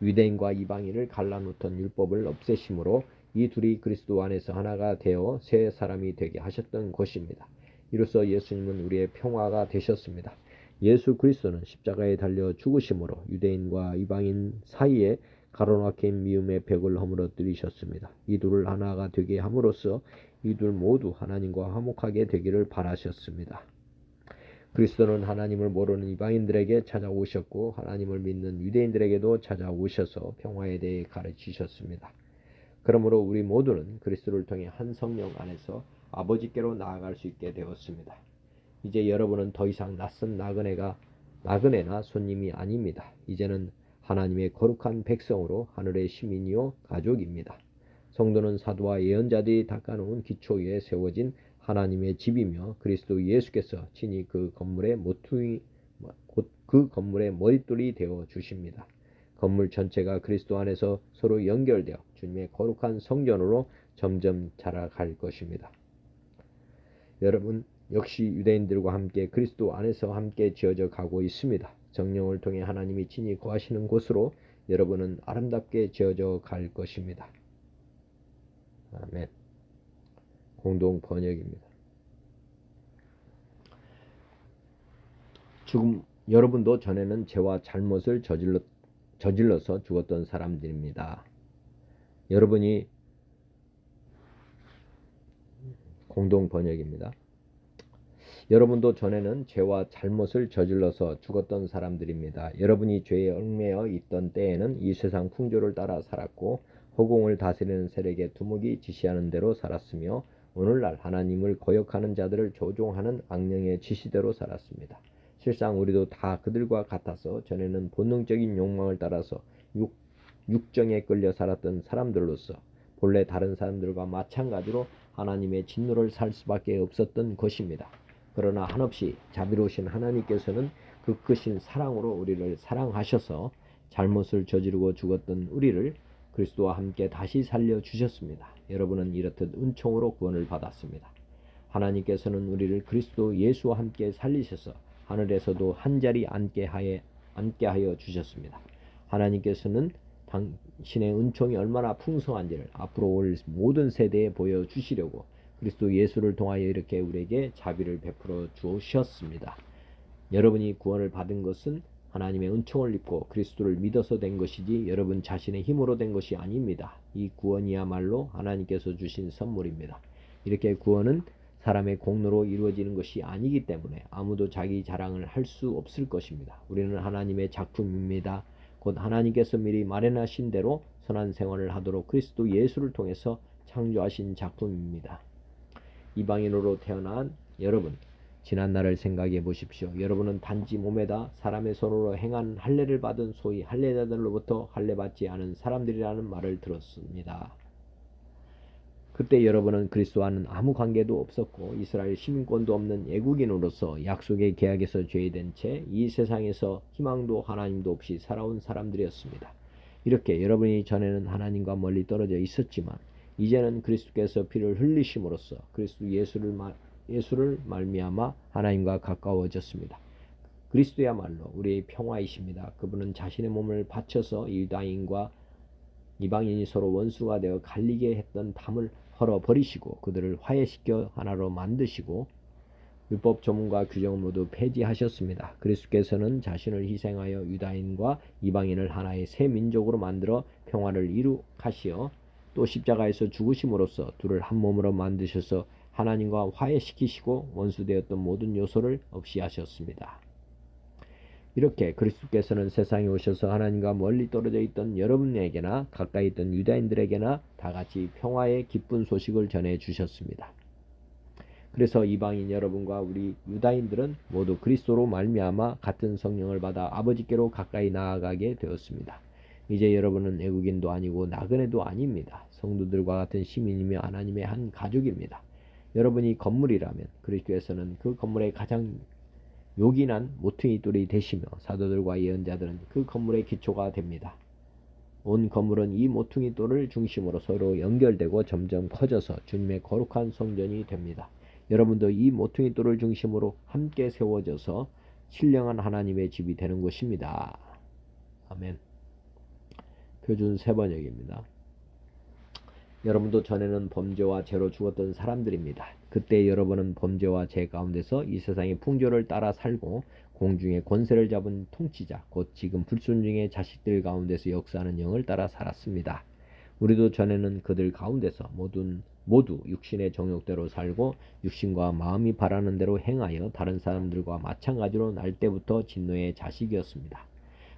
[SPEAKER 1] 유대인과 이방인을 갈라놓던 율법을 없애심으로 이 둘이 그리스도 안에서 하나가 되어 새 사람이 되게 하셨던 것입니다. 이로써 예수님은 우리의 평화가 되셨습니다. 예수 그리스도는 십자가에 달려 죽으심으로 유대인과 이방인 사이에 가로막힌 미움의 벽을 허물어뜨리셨습니다. 이 둘을 하나가 되게 함으로써 이 둘 모두 하나님과 화목하게 되기를 바라셨습니다. 그리스도는 하나님을 모르는 이방인들에게 찾아오셨고 하나님을 믿는 유대인들에게도 찾아오셔서 평화에 대해 가르치셨습니다. 그러므로 우리 모두는 그리스도를 통해 한 성령 안에서 아버지께로 나아갈 수 있게 되었습니다. 이제 여러분은 더 이상 낯선 나그네나 손님이 아닙니다. 이제는 하나님의 거룩한 백성으로 하늘의 시민이요 가족입니다. 성도는 사도와 예언자들이 닦아놓은 기초 위에 세워진 하나님의 집이며 그리스도 예수께서 친히 그 건물의 모퉁이 곧 그 건물의 머릿돌이 되어 주십니다. 건물 전체가 그리스도 안에서 서로 연결되어 주님의 거룩한 성전으로 점점 자라갈 것입니다. 여러분 역시 유대인들과 함께 그리스도 안에서 함께 지어져 가고 있습니다. 성령을 통해 하나님이 친히 거하시는 곳으로 여러분은 아름답게 지어져 갈 것입니다. 아멘. 공동 번역입니다. 지금 여러분도 전에는 죄와 잘못을 저질러서 죽었던 사람들입니다. 여러분이 공동 번역입니다. 여러분도 전에는 죄와 잘못을 저질러서 죽었던 사람들입니다. 여러분이 죄에 얽매여 있던 때에는 이 세상 풍조를 따라 살았고 허공을 다스리는 세력의 두목이 지시하는 대로 살았으며 오늘날 하나님을 거역하는 자들을 조종하는 악령의 지시대로 살았습니다. 실상 우리도 다 그들과 같아서 전에는 본능적인 욕망을 따라서 육정에 끌려 살았던 사람들로서 본래 다른 사람들과 마찬가지로 하나님의 진노를 살 수밖에 없었던 것입니다. 그러나 한없이 자비로우신 하나님께서는 그 크신 사랑으로 우리를 사랑하셔서 잘못을 저지르고 죽었던 우리를 그리스도와 함께 다시 살려주셨습니다. 여러분은 이렇듯 은총으로 구원을 받았습니다. 하나님께서는 우리를 그리스도 예수와 함께 살리셔서 하늘에서도 한자리 앉게 하여 주셨습니다. 하나님께서는 당신의 은총이 얼마나 풍성한지를 앞으로 올 모든 세대에 보여주시려고 그리스도 예수를 통하여 이렇게 우리에게 자비를 베풀어 주셨습니다. 여러분이 구원을 받은 것은 하나님의 은총을 입고 그리스도를 믿어서 된 것이지 여러분 자신의 힘으로 된 것이 아닙니다. 이 구원이야말로 하나님께서 주신 선물입니다. 이렇게 구원은 사람의 공로로 이루어지는 것이 아니기 때문에 아무도 자기 자랑을 할 수 없을 것입니다. 우리는 하나님의 작품입니다. 곧 하나님께서 미리 마련하신 대로 선한 생활을 하도록 그리스도 예수를 통해서 창조하신 작품입니다. 이방인으로 태어난 여러분, 지난날을 생각해 보십시오. 여러분은 단지 몸에다 사람의 손으로 행한 할례를 받은 소위 할례자들로부터 할례받지 않은 사람들이라는 말을 들었습니다. 그때 여러분은 그리스도와는 아무 관계도 없었고 이스라엘 시민권도 없는 외국인으로서 약속의 계약에서 죄된 채 이 세상에서 희망도 하나님도 없이 살아온 사람들이었습니다. 이렇게 여러분이 전에는 하나님과 멀리 떨어져 있었지만 이제는 그리스도께서 피를 흘리심으로써 그리스도 예수를 말미암아 하나님과 가까워졌습니다. 그리스도야말로 우리의 평화이십니다. 그분은 자신의 몸을 바쳐서 유다인과 이방인이 서로 원수가 되어 갈리게 했던 담을 헐어버리시고 그들을 화해시켜 하나로 만드시고 율법 조문과 규정을 모두 폐지하셨습니다. 그리스도께서는 자신을 희생하여 유다인과 이방인을 하나의 새 민족으로 만들어 평화를 이룩하시어 또 십자가에서 죽으심으로써 둘을 한 몸으로 만드셔서 하나님과 화해시키시고 원수되었던 모든 요소를 없이 하셨습니다. 이렇게 그리스도께서는 세상에 오셔서 하나님과 멀리 떨어져 있던 여러분에게나 가까이 있던 유다인들에게나 다같이 평화의 기쁜 소식을 전해 주셨습니다. 그래서 이방인 여러분과 우리 유다인들은 모두 그리스도로 말미암아 같은 성령을 받아 아버지께로 가까이 나아가게 되었습니다. 이제 여러분은 애국인도 아니고 나그네도 아닙니다. 성도들과 같은 시민이며 하나님의 한 가족입니다. 여러분이 건물이라면 그리스도께서는 그 건물의 가장 요긴한 모퉁이 돌이 되시며 사도들과 예언자들은 그 건물의 기초가 됩니다. 온 건물은 이 모퉁이 돌을 중심으로 서로 연결되고 점점 커져서 주님의 거룩한 성전이 됩니다. 여러분도 이 모퉁이 돌을 중심으로 함께 세워져서 신령한 하나님의 집이 되는 것입니다. 아멘. 표준 세번역입니다. 여러분도 전에는 범죄와 죄로 죽었던 사람들입니다. 그때 여러분은 범죄와 죄 가운데서 이 세상의 풍조를 따라 살고 공중의 권세를 잡은 통치자, 곧 지금 불순종의 자식들 가운데서 역사하는 영을 따라 살았습니다. 우리도 전에는 그들 가운데서 모두 육신의 정욕대로 살고 육신과 마음이 바라는 대로 행하여 다른 사람들과 마찬가지로 날 때부터 진노의 자식이었습니다.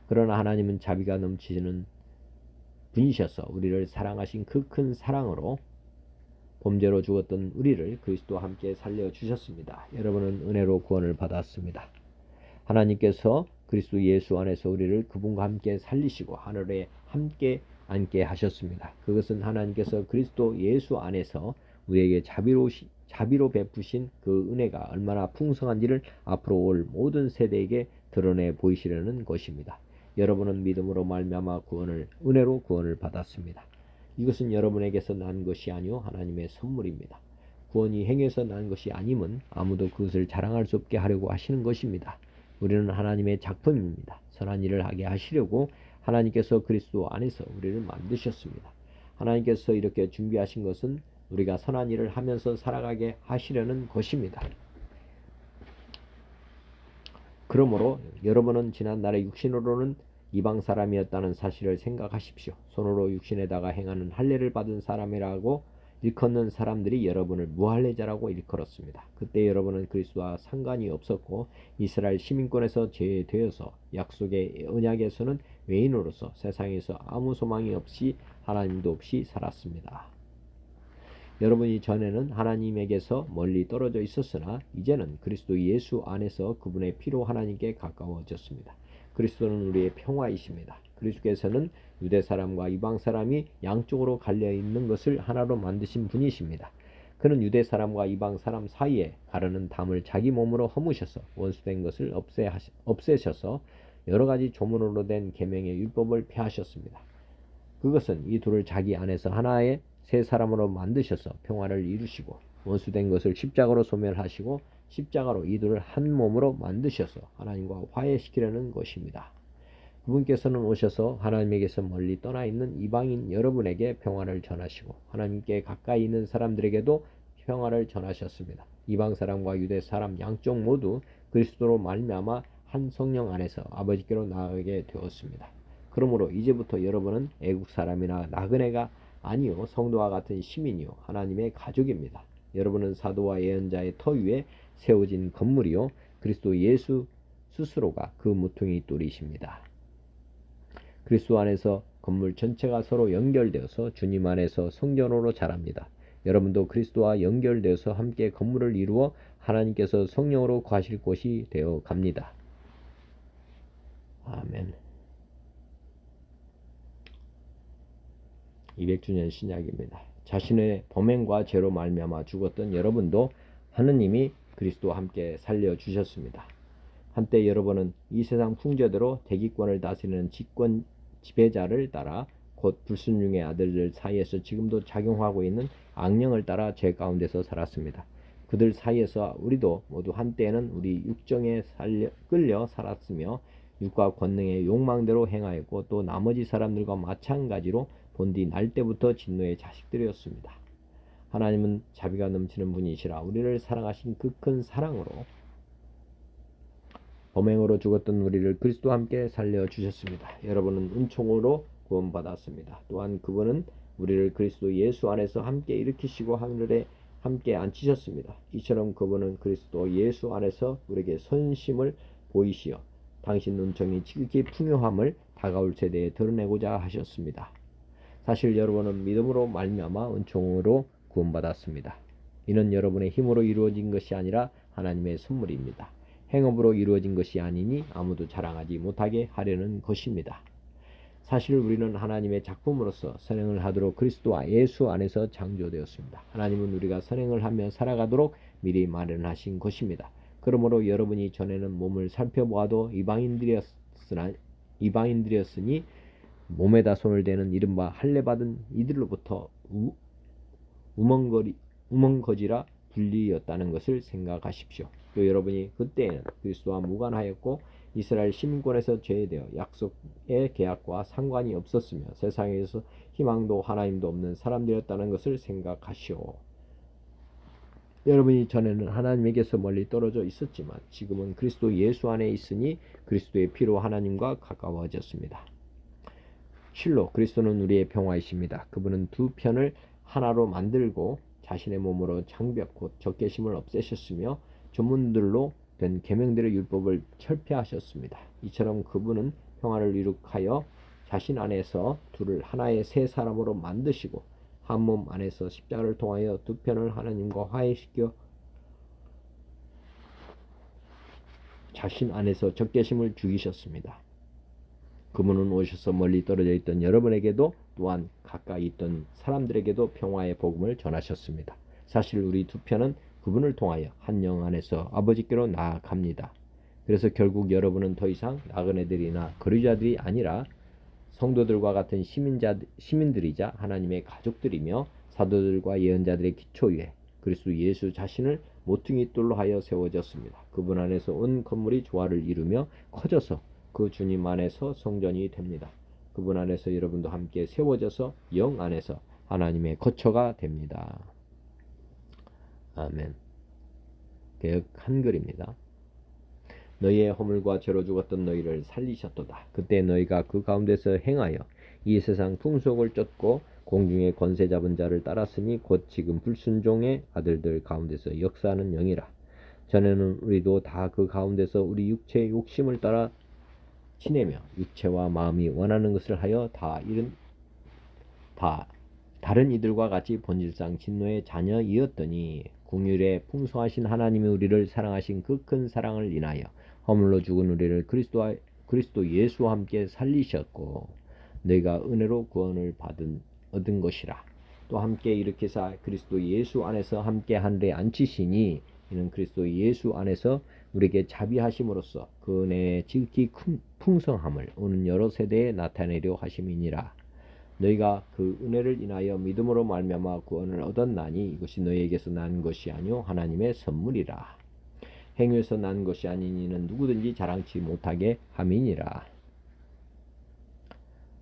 [SPEAKER 1] 그러나 하나님은 자비가 넘치시는 분이셔서 우리를 사랑하신 그 큰 사랑으로 범죄로 죽었던 우리를 그리스도와 함께 살려주셨습니다. 여러분은 은혜로 구원을 받았습니다. 하나님께서 그리스도 예수 안에서 우리를 그분과 함께 살리시고 하늘에 함께 앉게 하셨습니다. 그것은 하나님께서 그리스도 예수 안에서 우리에게 자비로 베푸신 그 은혜가 얼마나 풍성한지를 앞으로 올 모든 세대에게 드러내 보이시려는 것입니다. 여러분은 믿음으로 말미암아 은혜로 구원을 받았습니다. 이것은 여러분에게서 난 것이 아니요 하나님의 선물입니다. 구원이 행해서 난 것이 아님은 아무도 그것을 자랑할 수 없게 하려고 하시는 것입니다. 우리는 하나님의 작품입니다. 선한 일을 하게 하시려고 하나님께서 그리스도 안에서 우리를 만드셨습니다. 하나님께서 이렇게 준비하신 것은 우리가 선한 일을 하면서 살아가게 하시려는 것입니다. 그러므로 여러분은 지난날의 육신으로는 이방 사람이었다는 사실을 생각하십시오. 손으로 육신에다가 행하는 할례를 받은 사람이라고 일컫는 사람들이 여러분을 무할례자라고 일컬었습니다. 그때 여러분은 그리스도와 상관이 없었고 이스라엘 시민권에서 제외되어서 약속의 언약에서는 외인으로서 세상에서 아무 소망이 없이 하나님도 없이 살았습니다. 여러분이 전에는 하나님에게서 멀리 떨어져 있었으나 이제는 그리스도 예수 안에서 그분의 피로 하나님께 가까워졌습니다. 그리스도는 우리의 평화이십니다. 그리스도께서는 유대 사람과 이방 사람이 양쪽으로 갈려 있는 것을 하나로 만드신 분이십니다. 그는 유대 사람과 이방 사람 사이에 가르는 담을 자기 몸으로 허무셔서 원수된 것을 없애셔서 여러 가지 조문으로 된 계명의 율법을 폐하셨습니다. 그것은 이 둘을 자기 안에서 하나의 새 사람으로 만드셔서 평화를 이루시고 원수된 것을 십자가로 소멸하시고 십자가로 이 둘을 한 몸으로 만드셔서 하나님과 화해시키려는 것입니다. 그분께서는 오셔서 하나님에게서 멀리 떠나 있는 이방인 여러분에게 평화를 전하시고 하나님께 가까이 있는 사람들에게도 평화를 전하셨습니다. 이방 사람과 유대 사람 양쪽 모두 그리스도로 말미암아 한 성령 안에서 아버지께로 나아가게 되었습니다. 그러므로 이제부터 여러분은 애국 사람이나 나그네가 아니요 성도와 같은 시민이요 하나님의 가족입니다. 여러분은 사도와 예언자의 터 위에 세워진 건물이요 그리스도 예수 스스로가 그 모퉁이 돌이십니다. 그리스도 안에서 건물 전체가 서로 연결되어서 주님 안에서 성전으로 자랍니다. 여러분도 그리스도와 연결되어서 함께 건물을 이루어 하나님께서 성령으로 거하실 곳이 되어 갑니다. 아멘. 200주년 신약입니다. 자신의 범행과 죄로 말미암아 죽었던 여러분도 하느님이 그리스도와 함께 살려주셨습니다. 한때 여러분은 이 세상 풍조대로 대기권을 다스리는 지배자를 따라 곧 불순종의 아들들 사이에서 지금도 작용하고 있는 악령을 따라 죄 가운데서 살았습니다. 그들 사이에서 우리도 모두 한때에는 우리 육정에 끌려 살았으며 육과 권능의 욕망대로 행하였고 또 나머지 사람들과 마찬가지로 본디 날 때부터 진노의 자식들이었습니다. 하나님은 자비가 넘치는 분이시라 우리를 사랑하신 그 큰 사랑으로 범행으로 죽었던 우리를 그리스도와 함께 살려주셨습니다. 여러분은 은총으로 구원받았습니다. 또한 그분은 우리를 그리스도 예수 안에서 함께 일으키시고 하늘에 함께 앉히셨습니다. 이처럼 그분은 그리스도 예수 안에서 우리에게 선심을 보이시어 당신 은총이 지극히 풍요함을 다가올 세대에 드러내고자 하셨습니다. 사실 여러분은 믿음으로 말미암아 은총으로 구원받았습니다. 이는 여러분의 힘으로 이루어진 것이 아니라 하나님의 선물입니다. 행업으로 이루어진 것이 아니니 아무도 자랑하지 못하게 하려는 것입니다. 사실 우리는 하나님의 작품으로서 선행을 하도록 그리스도와 예수 안에서 창조되었습니다. 하나님은 우리가 선행을 하며 살아가도록 미리 마련하신 것입니다. 그러므로 여러분이 전에는 몸을 살펴보아도 이방인들이었으니 몸에다 손을 대는 이른바 할례받은 이들로부터 우먼거지라 분리였다는 것을 생각하십시오. 또 여러분이 그때에는 그리스도와 무관하였고 이스라엘 시민권에서 제외되어 약속의 계약과 상관이 없었으며 세상에서 희망도 하나님도 없는 사람들이었다는 것을 생각하시오. 여러분이 전에는 하나님에게서 멀리 떨어져 있었지만 지금은 그리스도 예수 안에 있으니 그리스도의 피로 하나님과 가까워졌습니다. 실로 그리스도는 우리의 평화이십니다. 그분은 두 편을 하나로 만들고 자신의 몸으로 장벽 곧 적개심을 없애셨으며 전문들로 된 계명들의 율법을 철폐하셨습니다. 이처럼 그분은 평화를 이룩하여 자신 안에서 둘을 하나의 새 사람으로 만드시고 한 몸 안에서 십자가를 통하여 두 편을 하나님과 화해시켜 자신 안에서 적개심을 죽이셨습니다. 그분은 오셔서 멀리 떨어져 있던 여러분에게도 또한 가까이 있던 사람들에게도 평화의 복음을 전하셨습니다. 사실 우리 두 편은 그분을 통하여 한 영 안에서 아버지께로 나아갑니다. 그래서 결국 여러분은 더 이상 나그네들이나 거류자들이 아니라 성도들과 같은 시민들이자 하나님의 가족들이며 사도들과 예언자들의 기초 위에 그리스도 예수 자신을 모퉁이 돌로 하여 세워졌습니다. 그분 안에서 온 건물이 조화를 이루며 커져서 그 주님 안에서 성전이 됩니다. 그분 안에서 여러분도 함께 세워져서 영 안에서 하나님의 거처가 됩니다. 아멘. 개역 한글입니다. 너희의 허물과 죄로 죽었던 너희를 살리셨도다. 그때 너희가 그 가운데서 행하여 이 세상 풍속을 쫓고 공중의 권세 잡은 자를 따랐으니 곧 지금 불순종의 아들들 가운데서 역사하는 영이라. 전에는 우리도 다 그 가운데서 우리 육체의 욕심을 따라 지내며 육체와 마음이 원하는 것을 하여 다른 이들과 같이 본질상 진노의 자녀이었더니 긍휼에 풍성하신 하나님이 우리를 사랑하신 그 큰 사랑을 인하여 허물로 죽은 우리를 그리스도 예수와 함께 살리셨고 너희가 은혜로 구원을 얻은 것이라. 또 함께 일으키사 그리스도 예수 안에서 함께 하늘에 앉히시니 이는 그리스도 예수 안에서 우리에게 자비하심으로써 그 은혜의 지극히 풍성함을 오는 여러 세대에 나타내려 하심이니라. 너희가 그 은혜를 인하여 믿음으로 말미암아 구원을 얻었나니 이것이 너희에게서 난 것이 아니요 하나님의 선물이라. 행위에서 난 것이 아닌 이는 누구든지 자랑치 못하게 함이니라.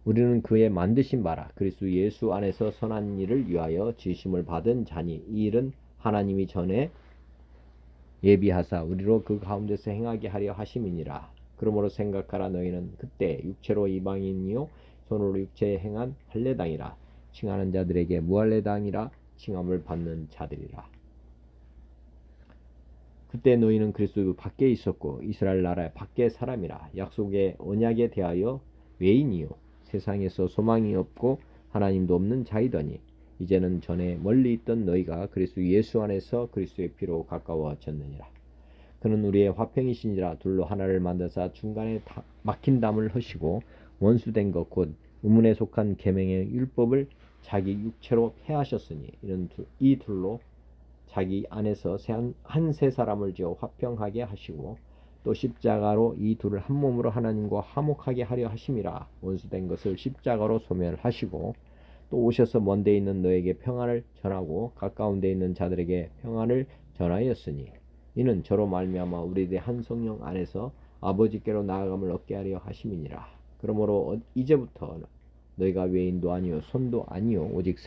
[SPEAKER 1] 우리는 그의 만드신 바라 그리스도 예수 안에서 선한 일을 위하여 지으심을 받은 자니 이 일은 하나님이 전에 예비하사 우리로 그 가운데서 행하게 하려 하심이니라. 그러므로 생각하라. 너희는 그때 육체로 이방인이요 손으로 육체에 행한 할례당이라 칭하는 자들에게 무할례당이라 칭함을 받는 자들이라. 그때 너희는 그리스도 밖에 있었고 이스라엘 나라 밖의 사람이라. 약속의 언약에 대하여 외인이요 세상에서 소망이 없고 하나님도 없는 자이더니 이제는 전에 멀리 있던 너희가 그리스도 예수 안에서 그리스도의 피로 가까워졌느니라. 그는 우리의 화평이시니라. 둘로 하나를 만드사 중간에 막힌 담을 허시고 원수된 것 곧 의문에 속한 계명의 율법을 자기 육체로 폐하셨으니 이는 이 둘로 자기 안에서 한 세 사람을 지어 화평하게 하시고 또 십자가로 이 둘을 한 몸으로 하나님과 화목하게 하려 하심이라. 원수된 것을 십자가로 소멸하시고 또 오셔서 먼 데 있는 너에게 평안을 전하고 가까운 데 있는 자들에게 평안을 전하였으니 이는 저로 말미암아 우리들의 한 성령 안에서 아버지께로 나아감을 얻게 하려 하심이니라. 그러므로 이제부터 너희가 외인도 아니요 손도 아니요 오직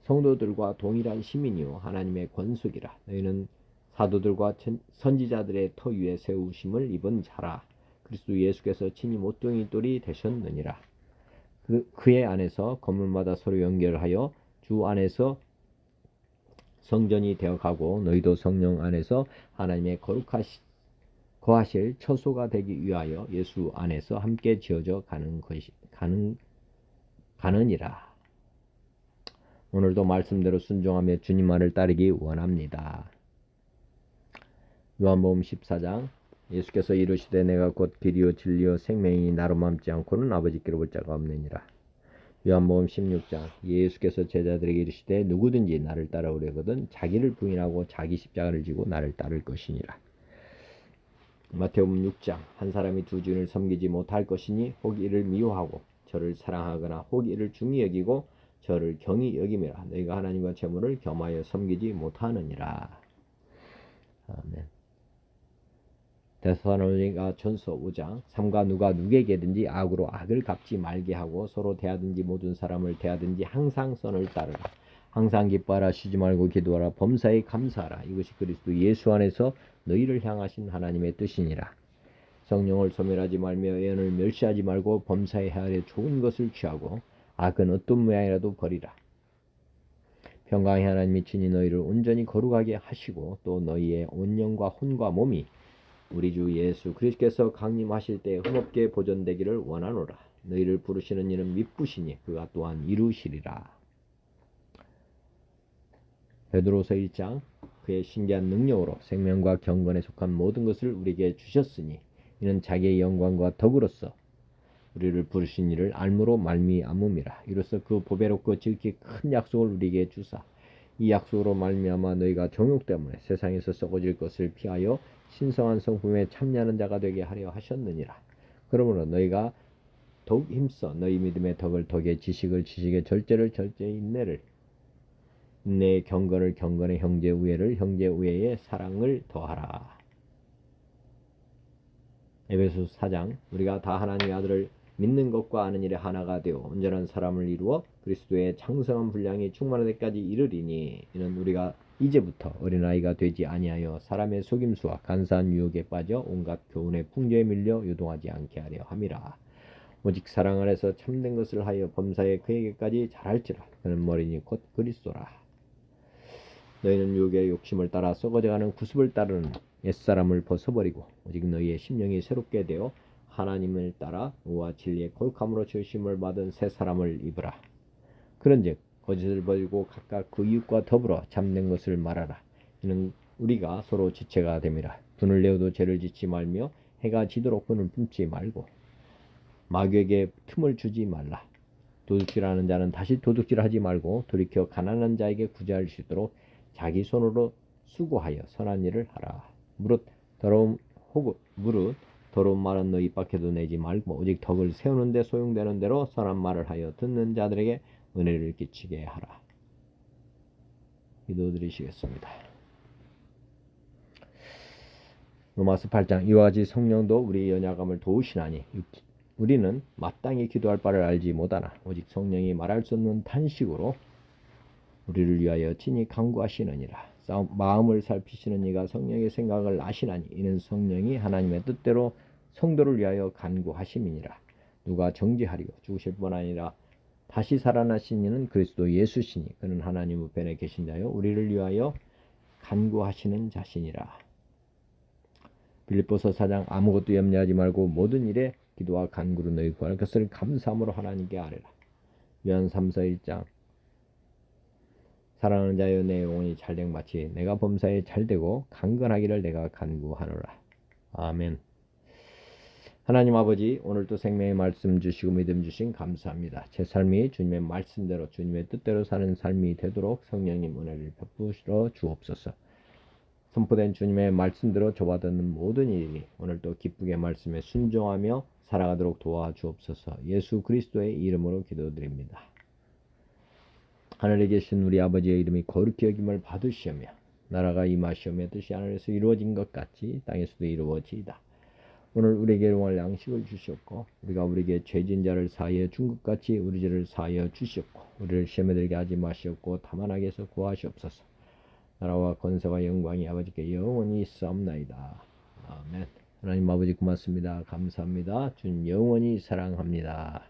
[SPEAKER 1] 성도들과 동일한 시민이요 하나님의 권속이라. 너희는 사도들과 선지자들의 터 위에 세우심을 입은 자라. 그리스도 예수께서 친히 모퉁이 돌이 되셨느니라. 그의 안에서 건물마다 서로 연결하여 주 안에서 성전이 되어가고 너희도 성령 안에서 하나님의 거하실 처소가 되기 위하여 예수 안에서 함께 지어져 가느니라. 오늘도 말씀대로 순종하며 주님 말을 따르기 원합니다. 요한복음 14장 예수께서 이르시되 내가 곧 길이요 진리요 생명이니 나로 맘지 않고는 아버지께로 볼 자가 없느니라. 요한복음 16장 예수께서 제자들에게 이르시되 누구든지 나를 따라오려거든 자기를 부인하고 자기 십자가를 지고 나를 따를 것이니라. 마태복음 6장 한 사람이 두 주인을 섬기지 못할 것이니 혹 이를 미워하고 저를 사랑하거나 혹 이를 중히 여기고 저를 경히 여김이라. 너희가 하나님과 재물을 겸하여 섬기지 못하느니라. 아멘. 데살로니가 전서 5장 삼가 누가 누구에게든지 악으로 악을 갚지 말게 하고 서로 대하든지 모든 사람을 대하든지 항상 선을 따르라. 항상 기뻐하라. 쉬지 말고 기도하라. 범사에 감사하라. 이것이 그리스도 예수 안에서 너희를 향하신 하나님의 뜻이니라. 성령을 소멸하지 말며 예언을 멸시하지 말고 범사에 헤아려 좋은 것을 취하고 악은 어떤 모양이라도 버리라. 평강의 하나님이 친히 너희를 온전히 거룩하게 하시고 또 너희의 온 영과 혼과 몸이 우리 주 예수 그리스도께서 강림하실 때 흠없게 보존되기를 원하노라. 너희를 부르시는 이는 미쁘시니 그가 또한 이루시리라. 베드로서 1장 그의 신기한 능력으로 생명과 경건에 속한 모든 것을 우리에게 주셨으니 이는 자기의 영광과 덕으로서 우리를 부르신 이를 알므로 말미암음이라. 이로써 그 보배롭고 지극히 큰 약속을 우리에게 주사 이 약속으로 말미암아 너희가 정욕 때문에 세상에서 썩어질 것을 피하여 신성한 성품에 참여하는 자가 되게 하려 하셨느니라. 그러므로 너희가 더욱 힘써 너희 믿음의 덕을 덕에 지식을 지식의 절제를 절제의 인내를 인내의 경건을 경건의 형제 우애를 형제 우애의 사랑을 더하라. 에베소서 4장 우리가 다 하나님의 아들을 믿는 것과 아는 일에 하나가 되어 온전한 사람을 이루어 그리스도의 장성한 분량이 충만할 때까지 이르리니 이는 우리가 이제부터 어린아이가 되지 아니하여 사람의 속임수와 간사한 유혹에 빠져 온갖 교훈의 풍조에 밀려 요동하지 않게 하려 함이라. 오직 사랑 안에서 참된 것을 하여 범사에 그에게까지 자랄지라. 그는 머리니 곧 그리스도라. 너희는 유혹의 욕심을 따라 썩어져가는 구습을 따르는 옛사람을 벗어버리고 오직 너희의 심령이 새롭게 되어 하나님을 따라 의와 진리의 거룩함으로 지으심을 받은 새 사람을 입으라. 그런즉 거짓을 버리고 각각 그 이웃과 더불어 참된 것을 말하라. 이는 우리가 서로 지체가 됨이라. 분을 내어도 죄를 짓지 말며 해가 지도록 분을 품지 말고 마귀에게 틈을 주지 말라. 도둑질하는 자는 다시 도둑질하지 말고 돌이켜 가난한 자에게 구제할 수 있도록 자기 손으로 수고하여 선한 일을 하라. 무릇 더러운 말은 너 입 밖에도 내지 말고 오직 덕을 세우는 데 소용되는 대로 선한 말을 하여 듣는 자들에게 은혜를 끼치게 하라. 기도드리시겠습니다. 로마서 8장 이와 같이 성령도 우리 연약함을 도우시나니 우리는 마땅히 기도할 바를 알지 못하나 오직 성령이 말할 수 없는 탄식으로 우리를 위하여 친히 간구하시느니라. 마음을 살피시는 이가 성령의 생각을 아시나니 이는 성령이 하나님의 뜻대로 성도를 위하여 간구하심이니라. 누가 정죄하리요 죽으실 뿐 아니라 다시 살아나신 이는 그리스도 예수시니 그는 하나님 우편에 계신 자요 우리를 위하여 간구하시는 자시니라. 빌립보서 4장 아무것도 염려하지 말고 모든 일에 기도와 간구로 너희 구할 것을 감사함으로 하나님께 아뢰라. 요한 3서 1장 사랑하는 자여 내 영혼이 잘된 마치 내가 범사에 잘되고 강건하기를 내가 간구하노라. 아멘. 하나님 아버지 오늘도 생명의 말씀 주시고 믿음 주신 감사합니다. 제 삶이 주님의 말씀대로 주님의 뜻대로 사는 삶이 되도록 성령님 은혜를 베푸시러 주옵소서. 선포된 주님의 말씀대로 저와 듣는 모든 일이 오늘도 기쁘게 말씀에 순종하며 살아가도록 도와주옵소서. 예수 그리스도의 이름으로 기도드립니다. 하늘에 계신 우리 아버지의 이름이 거룩히 여김을 받으시오며 나라가 임하시오며 뜻이 하늘에서 이루어진 것 같이 땅에서도 이루어지이다. 오늘 우리에게 용할 양식을 주시옵고 우리가 우리에게 죄진 자를 사하여 준 것 같이 우리 죄를 사하여 주시옵고 우리를 시험에 들게 하지 마시옵고 다만 악에서 구하시옵소서. 나라와 권세와 영광이 아버지께 영원히 있사옵나이다. 아멘. 하나님 아버지 고맙습니다. 감사합니다. 주님 영원히 사랑합니다.